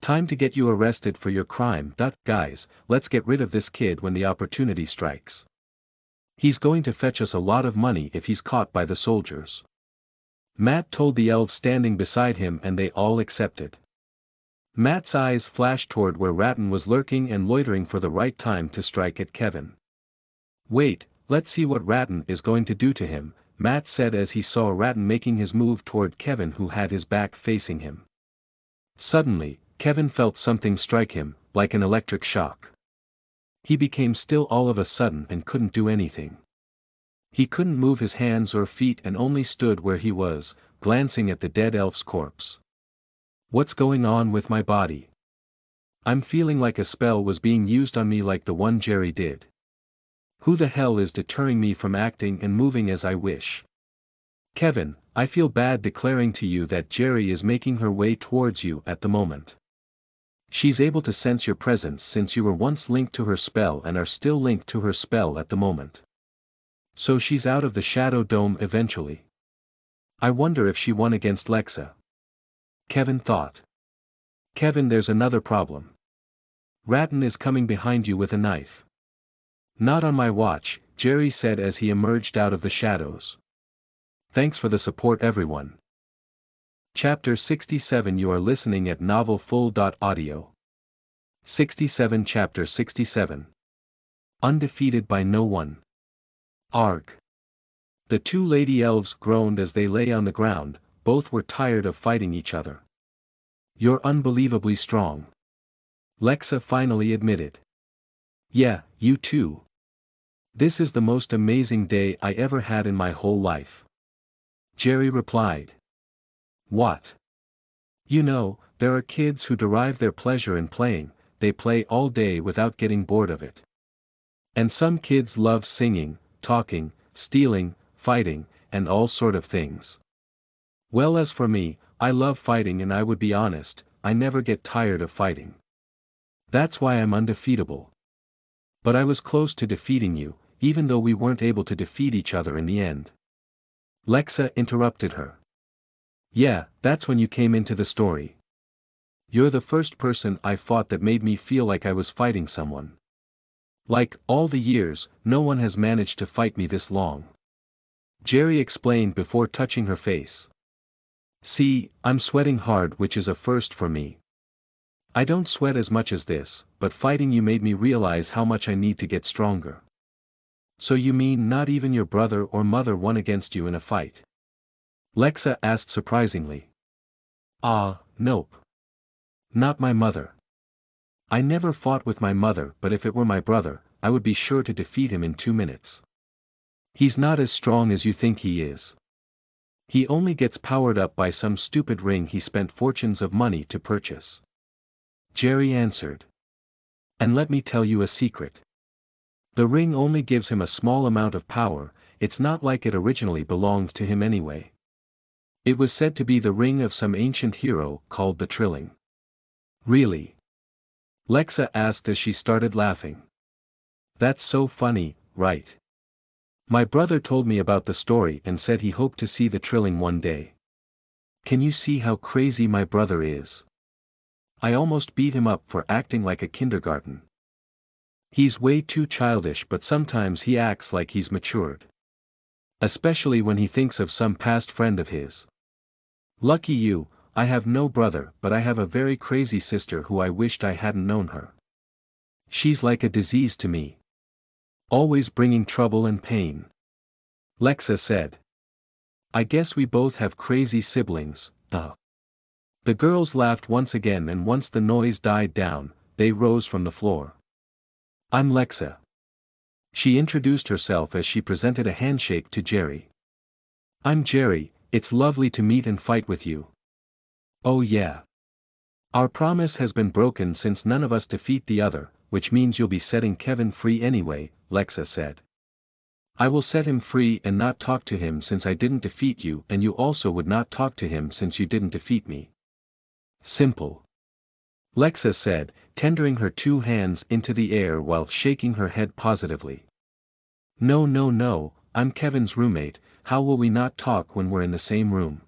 Time to get you arrested for your crime. Guys, let's get rid of this kid when the opportunity strikes. He's going to fetch us a lot of money if he's caught by the soldiers. Matt told the elves standing beside him, and they all accepted. Matt's eyes flashed toward where Rattan was lurking and loitering for the right time to strike at Kevin. Wait, let's see what Rattan is going to do to him, Matt said as he saw Rattan making his move toward Kevin, who had his back facing him. Suddenly, Kevin felt something strike him, like an electric shock. He became still all of a sudden and couldn't do anything. He couldn't move his hands or feet and only stood where he was, glancing at the dead elf's corpse. What's going on with my body? I'm feeling like a spell was being used on me, like the one Jerry did. Who the hell is deterring me from acting and moving as I wish? Kevin, I feel bad declaring to you that Jerry is making her way towards you at the moment. She's able to sense your presence since you were once linked to her spell and are still linked to her spell at the moment. So she's out of the Shadow Dome eventually. I wonder if she won against Lexa. Kevin thought. Kevin, there's another problem. Rattan is coming behind you with a knife. Not on my watch, Jerry said as he emerged out of the shadows. Thanks for the support, everyone. Chapter 67. You are listening at novelfull.audio. 67. Chapter 67. Undefeated by no one. Arg. The two lady elves groaned as they lay on the ground. Both were tired of fighting each other. You're unbelievably strong. Lexa finally admitted. Yeah, you too. This is the most amazing day I ever had in my whole life. Jerry replied. What? You know, there are kids who derive their pleasure in playing, they play all day without getting bored of it. And some kids love singing, talking, stealing, fighting, and all sort of things. Well, as for me, I love fighting, and I would be honest, I never get tired of fighting. That's why I'm undefeatable. But I was close to defeating you, even though we weren't able to defeat each other in the end. Lexa interrupted her. Yeah, that's when you came into the story. You're the first person I fought that made me feel like I was fighting someone. Like, all the years, no one has managed to fight me this long. Jerry explained before touching her face. See, I'm sweating hard, which is a first for me. I don't sweat as much as this, but fighting you made me realize how much I need to get stronger. So you mean not even your brother or mother won against you in a fight? Lexa asked surprisingly. Nope. Not my mother. I never fought with my mother, but if it were my brother, I would be sure to defeat him in 2 minutes. He's not as strong as you think he is. He only gets powered up by some stupid ring he spent fortunes of money to purchase. Jerry answered. And let me tell you a secret. The ring only gives him a small amount of power, it's not like it originally belonged to him anyway. It was said to be the ring of some ancient hero called the Triling. Really? Lexa asked as she started laughing. That's so funny, right? My brother told me about the story and said he hoped to see the Triling one day. Can you see how crazy my brother is? I almost beat him up for acting like a kindergarten. He's way too childish, but sometimes he acts like he's matured. Especially when he thinks of some past friend of his. Lucky you, I have no brother, but I have a very crazy sister who I wished I hadn't known her. She's like a disease to me. Always bringing trouble and pain. Lexa said. I guess we both have crazy siblings, The girls laughed once again, and once the noise died down, they rose from the floor. I'm Lexa. She introduced herself as she presented a handshake to Jerry. I'm Jerry, it's lovely to meet and fight with you. Oh yeah. Our promise has been broken since none of us defeat the other, which means you'll be setting Kevin free anyway, Lexa said. I will set him free and not talk to him since I didn't defeat you, and you also would not talk to him since you didn't defeat me. Simple. Lexa said, tendering her two hands into the air while shaking her head positively. No, no, no, I'm Kevin's roommate, how will we not talk when we're in the same room?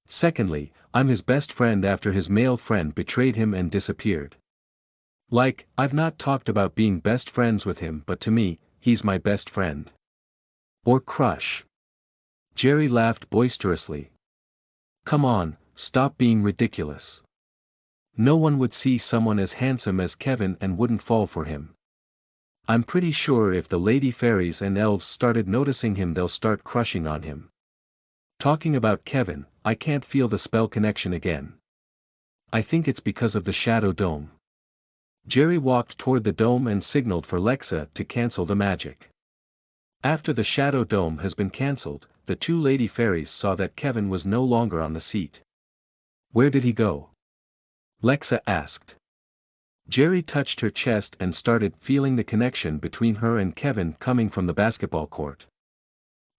Secondly, I'm his best friend after his male friend betrayed him and disappeared. Like, I've not talked about being best friends with him, but to me, he's my best friend. Or crush. Jerry laughed boisterously. Come on, stop being ridiculous. No one would see someone as handsome as Kevin and wouldn't fall for him. I'm pretty sure if the lady fairies and elves started noticing him, they'll start crushing on him. Talking about Kevin, I can't feel the spell connection again. I think it's because of the shadow dome. Jerry walked toward the dome and signaled for Lexa to cancel the magic. After the shadow dome has been cancelled, the two lady fairies saw that Kevin was no longer on the seat. Where did he go? Lexa asked. Jerry touched her chest and started feeling the connection between her and Kevin coming from the basketball court.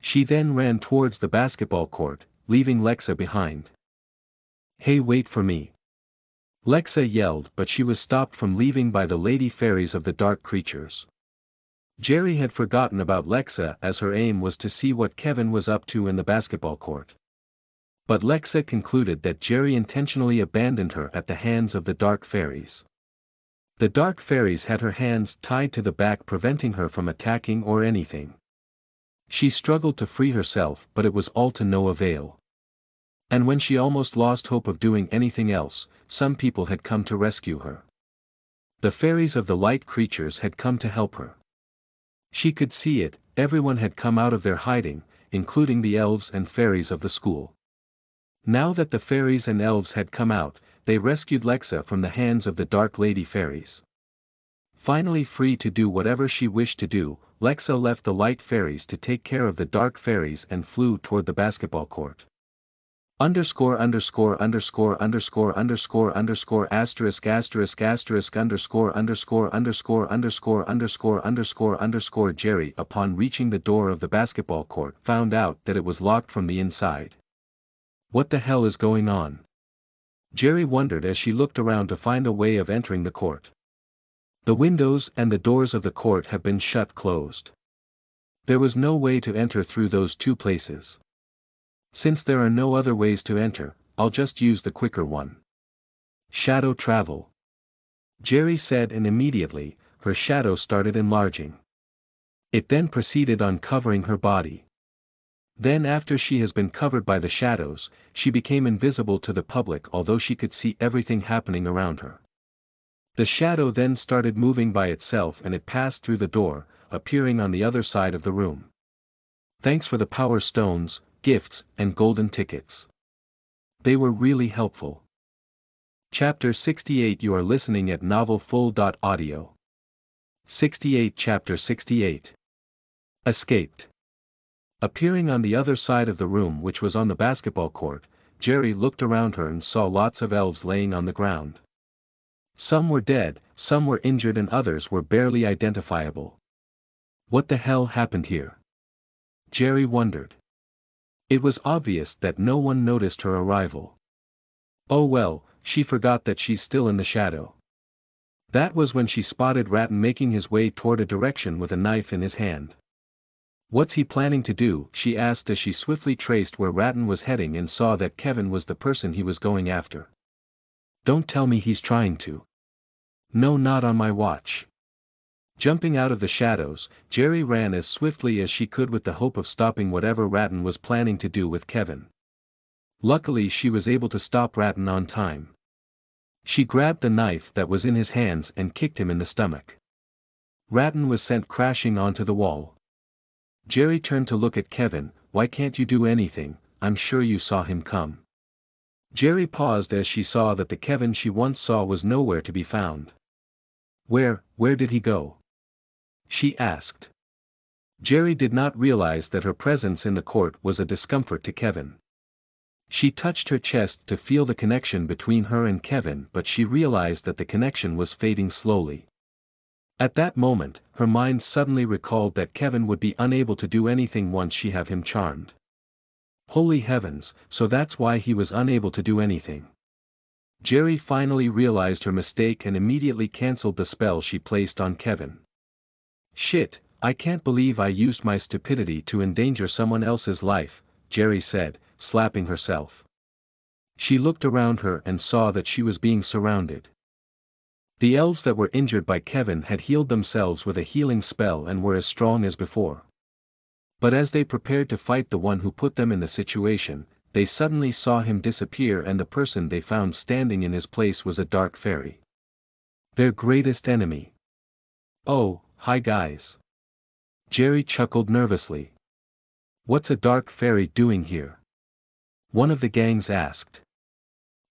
She then ran towards the basketball court, leaving Lexa behind. Hey, wait for me. Lexa yelled, but she was stopped from leaving by the lady fairies of the dark creatures. Jerry had forgotten about Lexa as her aim was to see what Kevin was up to in the basketball court. But Lexa concluded that Jerry intentionally abandoned her at the hands of the dark fairies. The dark fairies had her hands tied to the back, preventing her from attacking or anything. She struggled to free herself, but it was all to no avail. And when she almost lost hope of doing anything else, some people had come to rescue her. The fairies of the light creatures had come to help her. She could see it, everyone had come out of their hiding, including the elves and fairies of the school. Now that the fairies and elves had come out, they rescued Lexa from the hands of the dark lady fairies. Finally free to do whatever she wished to do, Lexa left the light fairies to take care of the dark fairies and flew toward the basketball court. Underscore underscore underscore underscore underscore underscore asterisk asterisk asterisk underscore underscore underscore underscore underscore underscore underscore Jerry, upon reaching the door of the basketball court, found out that it was locked from the inside. What the hell is going on? Jerry wondered as she looked around to find a way of entering the court. The windows and the doors of the court have been shut closed. There was no way to enter through those two places. Since there are no other ways to enter, I'll just use the quicker one. Shadow travel. Jerry said, and immediately, her shadow started enlarging. It then proceeded on covering her body. Then after she has been covered by the shadows, she became invisible to the public, although she could see everything happening around her. The shadow then started moving by itself and it passed through the door, appearing on the other side of the room. Thanks for the power stones, gifts, and golden tickets. They were really helpful. Chapter 68. You are listening at novelfull.audio. 68. Chapter 68. Escaped. Appearing on the other side of the room, which was on the basketball court, Jerry looked around her and saw lots of elves laying on the ground. Some were dead, some were injured, and others were barely identifiable. What the hell happened here? Jerry wondered. It was obvious that no one noticed her arrival. Oh well, she forgot that she's still in the shadow. That was when she spotted Rattan making his way toward a direction with a knife in his hand. What's he planning to do? She asked as she swiftly traced where Rattan was heading and saw that Kevin was the person he was going after. Don't tell me he's trying to. No, not on my watch. Jumping out of the shadows, Jerry ran as swiftly as she could with the hope of stopping whatever Rattan was planning to do with Kevin. Luckily she was able to stop Rattan on time. She grabbed the knife that was in his hands and kicked him in the stomach. Rattan was sent crashing onto the wall. Jerry turned to look at Kevin. Why can't you do anything? I'm sure you saw him come. Jerry paused as she saw that the Kevin she once saw was nowhere to be found. Where did he go? She asked. Jerry did not realize that her presence in the court was a discomfort to Kevin. She touched her chest to feel the connection between her and Kevin, but she realized that the connection was fading slowly. At that moment, her mind suddenly recalled that Kevin would be unable to do anything once she have him charmed. Holy heavens, so that's why he was unable to do anything. Jerry finally realized her mistake and immediately cancelled the spell she placed on Kevin. Shit, I can't believe I used my stupidity to endanger someone else's life, Jerry said, slapping herself. She looked around her and saw that she was being surrounded. The elves that were injured by Kevin had healed themselves with a healing spell and were as strong as before. But as they prepared to fight the one who put them in the situation, they suddenly saw him disappear, and the person they found standing in his place was a dark fairy. Their greatest enemy. Oh, hi guys. Jerry chuckled nervously. What's a dark fairy doing here? One of the gangs asked.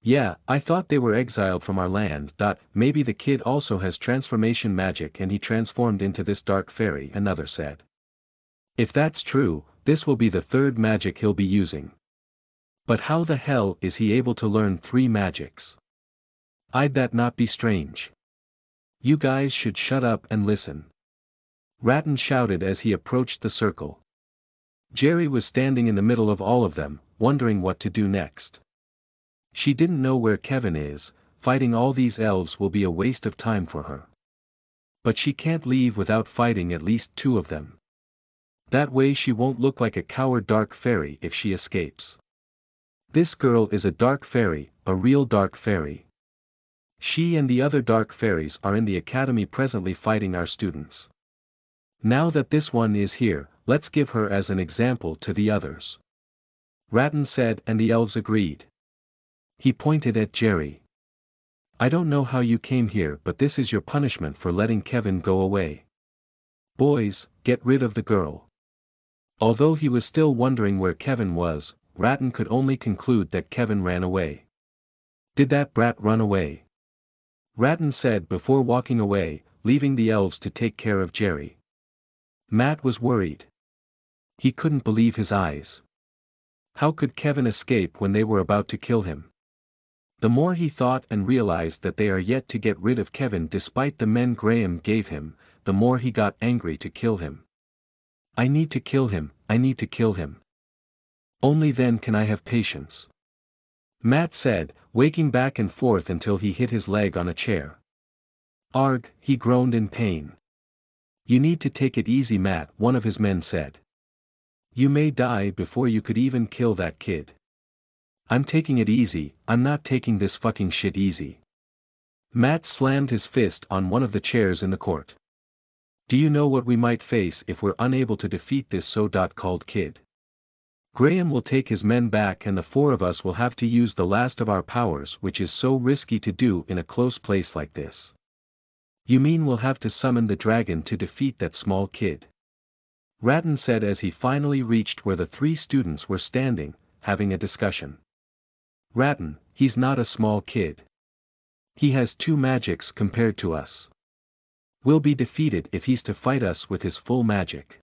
Yeah, I thought they were exiled from our land. Maybe the kid also has transformation magic and he transformed into this dark fairy, another said. If that's true, this will be the third magic he'll be using. But how the hell is he able to learn 3 magics? I'd that not be strange. You guys should shut up and listen. Rattan shouted as he approached the circle. Jerry was standing in the middle of all of them, wondering what to do next. She didn't know where Kevin is. Fighting all these elves will be a waste of time for her. But she can't leave without fighting at least 2 of them. That way she won't look like a coward dark fairy if she escapes. This girl is a dark fairy, a real dark fairy. She and the other dark fairies are in the academy presently fighting our students. Now that this one is here, let's give her as an example to the others. Rattan said, and the elves agreed. He pointed at Jerry. I don't know how you came here, but this is your punishment for letting Kevin go away. Boys, get rid of the girl. Although he was still wondering where Kevin was, Rattan could only conclude that Kevin ran away. Did that brat run away? Rattan said before walking away, leaving the elves to take care of Jerry. Matt was worried. He couldn't believe his eyes. How could Kevin escape when they were about to kill him? The more he thought and realized that they are yet to get rid of Kevin despite the men Graham gave him, the more he got angry to kill him. I need to kill him, I need to kill him. Only then can I have patience. Matt said, waking back and forth until he hit his leg on a chair. Arg, he groaned in pain. You need to take it easy, Matt, one of his men said. You may die before you could even kill that kid. I'm taking it easy, I'm not taking this fucking shit easy. Matt slammed his fist on one of the chairs in the court. Do you know what we might face if we're unable to defeat this so-called kid? Graham will take his men back and the 4 of us will have to use the last of our powers, which is so risky to do in a close place like this. You mean we'll have to summon the dragon to defeat that small kid? Rattan said as he finally reached where the 3 students were standing, having a discussion. Rattan, he's not a small kid. He has 2 magics compared to us. We'll be defeated if he's to fight us with his full magic.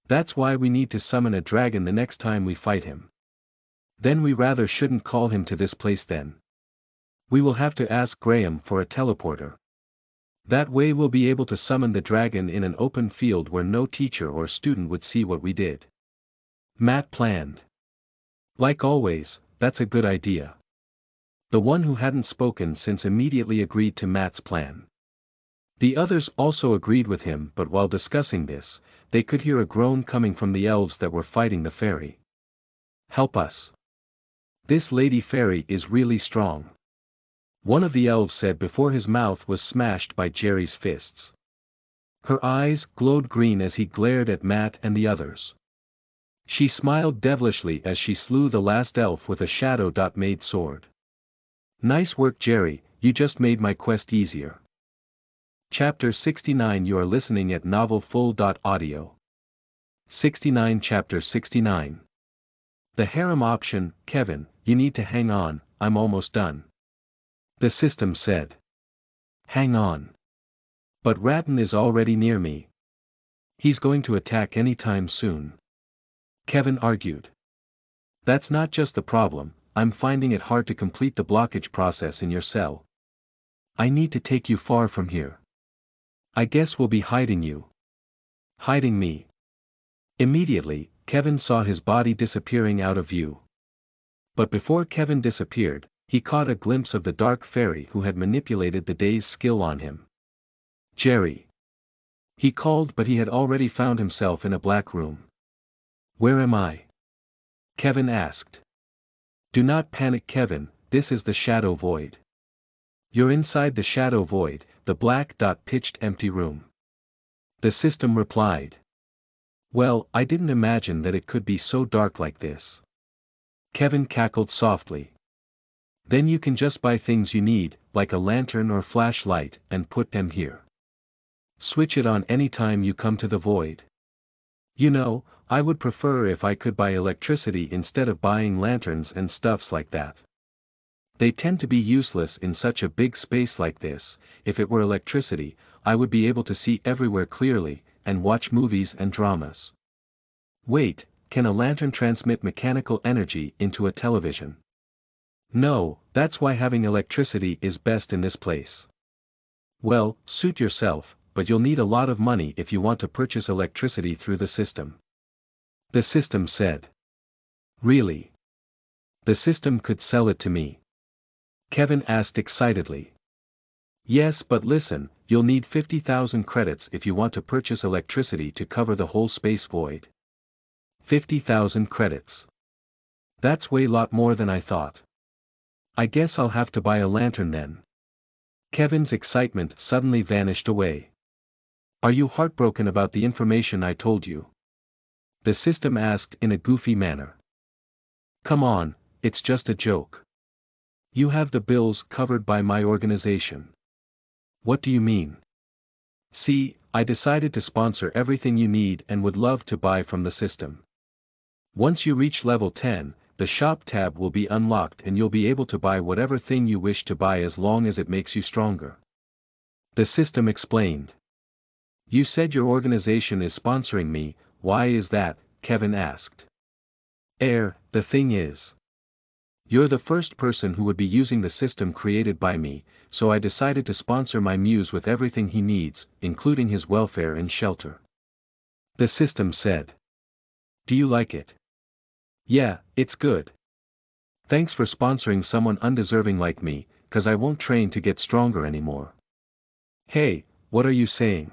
That's why we need to summon a dragon the next time we fight him. Then we rather shouldn't call him to this place then. We will have to ask Graham for a teleporter. That way we'll be able to summon the dragon in an open field where no teacher or student would see what we did. Matt planned. Like always, that's a good idea. The one who hadn't spoken since immediately agreed to Matt's plan. The others also agreed with him, but while discussing this, they could hear a groan coming from the elves that were fighting the fairy. Help us. This lady fairy is really strong. One of the elves said before his mouth was smashed by Jerry's fists. Her eyes glowed green as he glared at Matt and the others. She smiled devilishly as she slew the last elf with a shadow-made sword. Nice work, Jerry, you just made my quest easier. Chapter 69. You are listening at novelfull.audio. 69. Chapter 69. The harem option. Kevin, you need to hang on, I'm almost done. The system said. Hang on. But Rattan is already near me. He's going to attack any time soon. Kevin argued. That's not just the problem, I'm finding it hard to complete the blockage process in your cell. I need to take you far from here. I guess we'll be hiding you. Hiding me. Immediately, Kevin saw his body disappearing out of view. But before Kevin disappeared, he caught a glimpse of the dark fairy who had manipulated the day's skill on him. Jerry. He called, but he had already found himself in a black room. Where am I? Kevin asked. Do not panic, Kevin, this is the shadow void. You're inside the shadow void, the black pitched empty room. The system replied. Well, I didn't imagine that it could be so dark like this. Kevin cackled softly. Then you can just buy things you need, like a lantern or flashlight, and put them here. Switch it on any time you come to the void. You know, I would prefer if I could buy electricity instead of buying lanterns and stuffs like that. They tend to be useless in such a big space like this. If it were electricity, I would be able to see everywhere clearly, and watch movies and dramas. Wait, can a lantern transmit mechanical energy into a television? No, that's why having electricity is best in this place. Well, suit yourself, but you'll need a lot of money if you want to purchase electricity through the system. The system said. Really? The system could sell it to me? Kevin asked excitedly. Yes, but listen, you'll need 50,000 credits if you want to purchase electricity to cover the whole space void. 50,000 credits. That's way lot more than I thought. I guess I'll have to buy a lantern then. Kevin's excitement suddenly vanished away. Are you heartbroken about the information I told you? The system asked in a goofy manner. Come on, it's just a joke. You have the bills covered by my organization. What do you mean? See, I decided to sponsor everything you need and would love to buy from the system. Once you reach level 10, the shop tab will be unlocked and you'll be able to buy whatever thing you wish to buy as long as it makes you stronger. The system explained. You said your organization is sponsoring me, why is that? Kevin asked. The thing is. You're the first person who would be using the system created by me, so I decided to sponsor my muse with everything he needs, including his welfare and shelter. The system said. Do you like it? Yeah, it's good. Thanks for sponsoring someone undeserving like me, 'cause I won't train to get stronger anymore. Hey, what are you saying?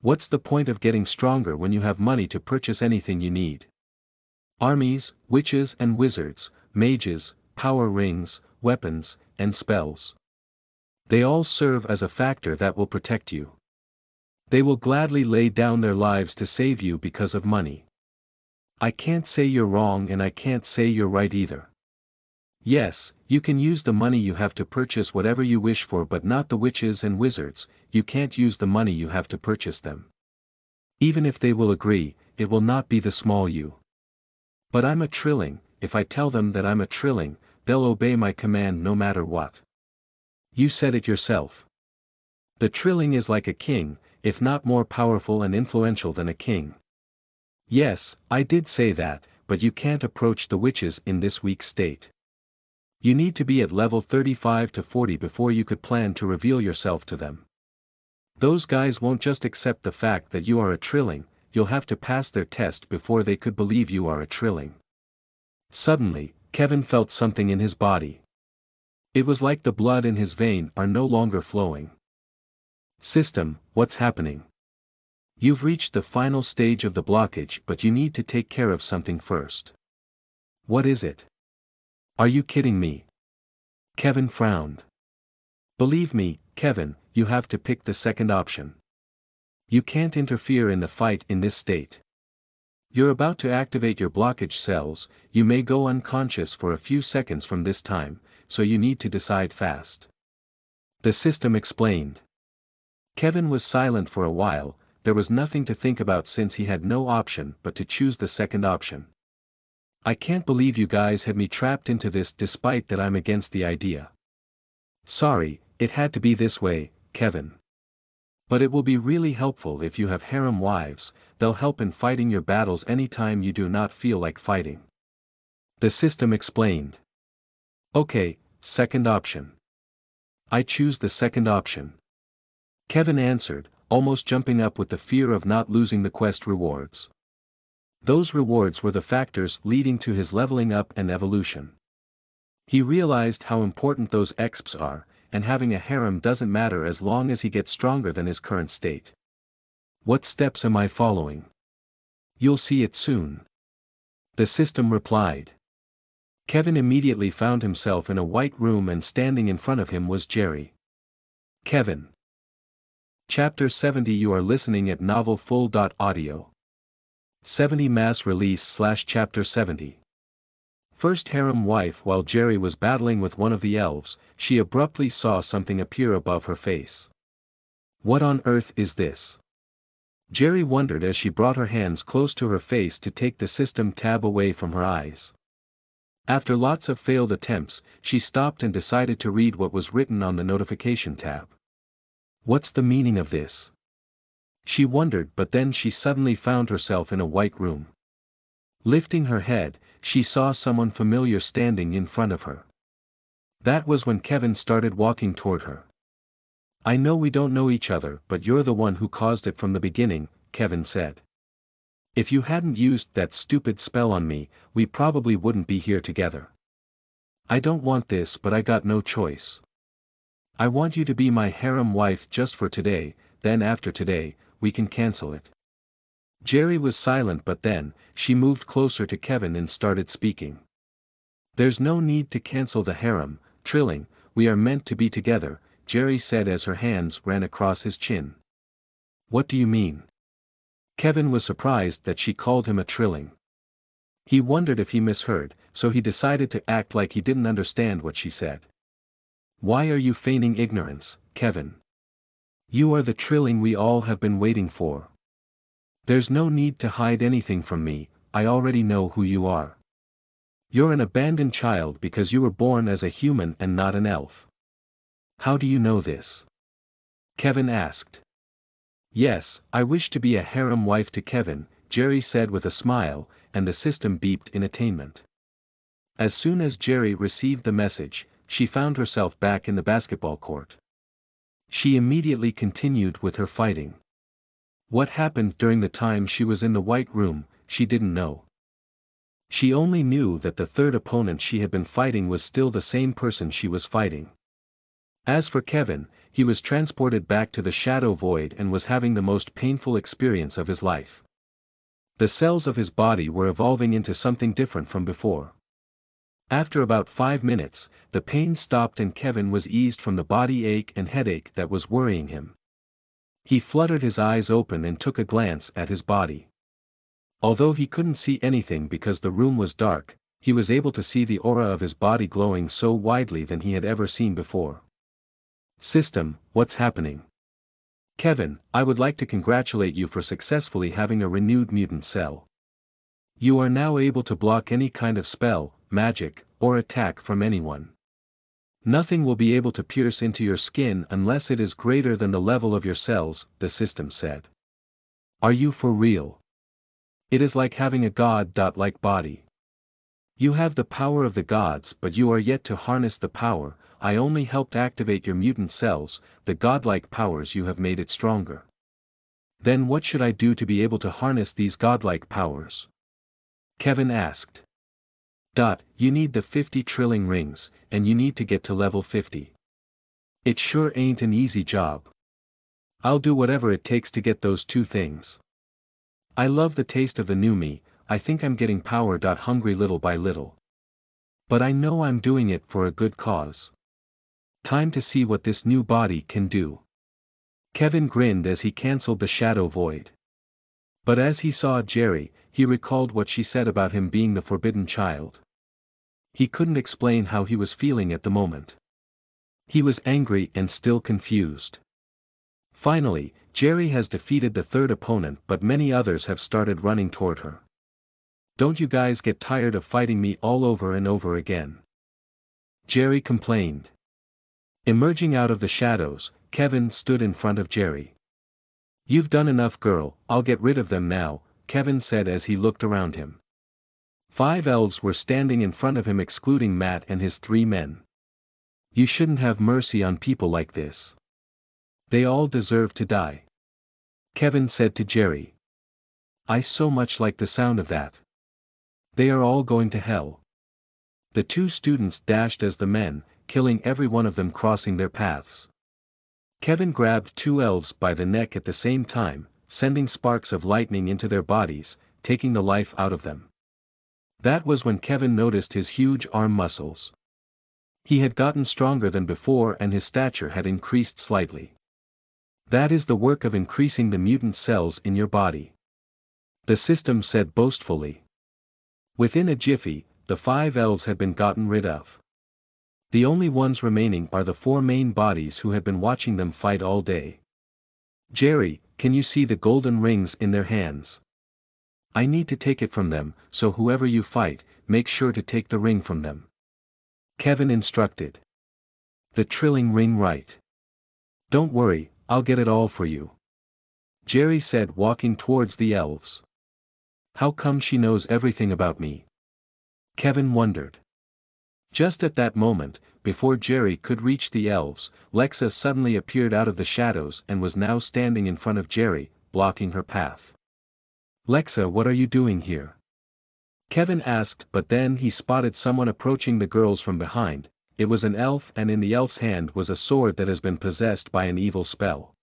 What's the point of getting stronger when you have money to purchase anything you need? Armies, witches and wizards, mages, power rings, weapons, and spells. They all serve as a factor that will protect you. They will gladly lay down their lives to save you because of money. I can't say you're wrong and I can't say you're right either. Yes, you can use the money you have to purchase whatever you wish for, but not the witches and wizards. You can't use the money you have to purchase them. Even if they will agree, it will not be the small you. But I'm a Triling, if I tell them that I'm a Triling, they'll obey my command no matter what. You said it yourself. The Triling is like a king, if not more powerful and influential than a king. Yes, I did say that, but you can't approach the witches in this weak state. You need to be at level 35 to 40 before you could plan to reveal yourself to them. Those guys won't just accept the fact that you are a Triling, you'll have to pass their test before they could believe you are a Triling. Suddenly, Kevin felt something in his body. It was like the blood in his vein are no longer flowing. System, what's happening? You've reached the final stage of the blockage, but you need to take care of something first. What is it? Are you kidding me? Kevin frowned. Believe me, Kevin, you have to pick the second option. You can't interfere in the fight in this state. You're about to activate your blockage cells, you may go unconscious for a few seconds from this time, so you need to decide fast. The system explained. Kevin was silent for a while. There was nothing to think about since he had no option but to choose the second option. I can't believe you guys had me trapped into this despite that I'm against the idea. Sorry, it had to be this way, Kevin. But it will be really helpful if you have harem wives, they'll help in fighting your battles anytime you do not feel like fighting. The system explained. Okay, second option. I choose the second option. Kevin answered, almost jumping up with the fear of not losing the quest rewards. Those rewards were the factors leading to his leveling up and evolution. He realized how important those exps are, and having a harem doesn't matter as long as he gets stronger than his current state. What steps am I following? You'll see it soon. The system replied. Kevin immediately found himself in a white room and standing in front of him was Jerry. Kevin. Chapter 70. You are listening at novelfull.audio. 70 mass release / Chapter 70. First harem wife. While Jerry was battling with one of the elves, she abruptly saw something appear above her face. What on earth is this? Jerry wondered as she brought her hands close to her face to take the system tab away from her eyes. After lots of failed attempts, she stopped and decided to read what was written on the notification tab. What's the meaning of this? She wondered, but then she suddenly found herself in a white room. Lifting her head, she saw someone familiar standing in front of her. That was when Kevin started walking toward her. I know we don't know each other, but you're the one who caused it from the beginning, Kevin said. If you hadn't used that stupid spell on me, we probably wouldn't be here together. I don't want this, but I got no choice. I want you to be my harem wife just for today, then after today, we can cancel it. Jerry was silent, but then, she moved closer to Kevin and started speaking. There's no need to cancel the harem, Triling, we are meant to be together, Jerry said as her hands ran across his chin. What do you mean? Kevin was surprised that she called him a Triling. He wondered if he misheard, so he decided to act like he didn't understand what she said. Why are you feigning ignorance, Kevin? You are the Triling we all have been waiting for. There's no need to hide anything from me, I already know who you are. You're an abandoned child because you were born as a human and not an elf. How do you know this? Kevin asked. Yes, I wish to be a harem wife to Kevin, Jerry said with a smile, and the system beeped in attainment. As soon as Jerry received the message, she found herself back in the basketball court. She immediately continued with her fighting. What happened during the time she was in the white room, she didn't know. She only knew that the third opponent she had been fighting was still the same person she was fighting. As for Kevin, he was transported back to the shadow void and was having the most painful experience of his life. The cells of his body were evolving into something different from before. After about 5 minutes, the pain stopped and Kevin was eased from the body ache and headache that was worrying him. He fluttered his eyes open and took a glance at his body. Although he couldn't see anything because the room was dark, he was able to see the aura of his body glowing so widely than he had ever seen before. System, what's happening? Kevin, I would like to congratulate you for successfully having a renewed mutant cell. You are now able to block any kind of spell, magic, or attack from anyone. Nothing will be able to pierce into your skin unless it is greater than the level of your cells, the system said. Are you for real? It is like having a god-like body. You have the power of the gods, but you are yet to harness the power. I only helped activate your mutant cells, the godlike powers you have made it stronger. Then what should I do to be able to harness these godlike powers? Kevin asked. You need the 50 trilling rings, and you need to get to level 50. It sure ain't an easy job. I'll do whatever it takes to get those 2 things. I love the taste of the new me, I think I'm getting power. Hungry little by little. But I know I'm doing it for a good cause. Time to see what this new body can do. Kevin grinned as he cancelled the shadow void. But as he saw Jerry, he recalled what she said about him being the forbidden child. He couldn't explain how he was feeling at the moment. He was angry and still confused. Finally, Jerry has defeated the third opponent, but many others have started running toward her. Don't you guys get tired of fighting me all over and over again? Jerry complained. Emerging out of the shadows, Kevin stood in front of Jerry. You've done enough, girl, I'll get rid of them now, Kevin said as he looked around him. 5 elves were standing in front of him excluding Matt and his 3 men. You shouldn't have mercy on people like this. They all deserve to die. Kevin said to Jerry. I so much like the sound of that. They are all going to hell. The 2 students dashed as the men, killing every one of them crossing their paths. Kevin grabbed 2 elves by the neck at the same time, sending sparks of lightning into their bodies, taking the life out of them. That was when Kevin noticed his huge arm muscles. He had gotten stronger than before and his stature had increased slightly. That is the work of increasing the mutant cells in your body. The system said boastfully. Within a jiffy, the 5 elves had been gotten rid of. The only ones remaining are the 4 main bodies who had been watching them fight all day. Jerry, can you see the golden rings in their hands? I need to take it from them, so whoever you fight, make sure to take the ring from them. Kevin instructed. The Triling ring, right? Don't worry, I'll get it all for you. Jerry said, walking towards the elves. How come she knows everything about me? Kevin wondered. Just at that moment, before Jerry could reach the elves, Lexa suddenly appeared out of the shadows and was now standing in front of Jerry, blocking her path. Lexa, what are you doing here? Kevin asked, but then he spotted someone approaching the girls from behind. It was an elf, and in the elf's hand was a sword that has been possessed by an evil spell.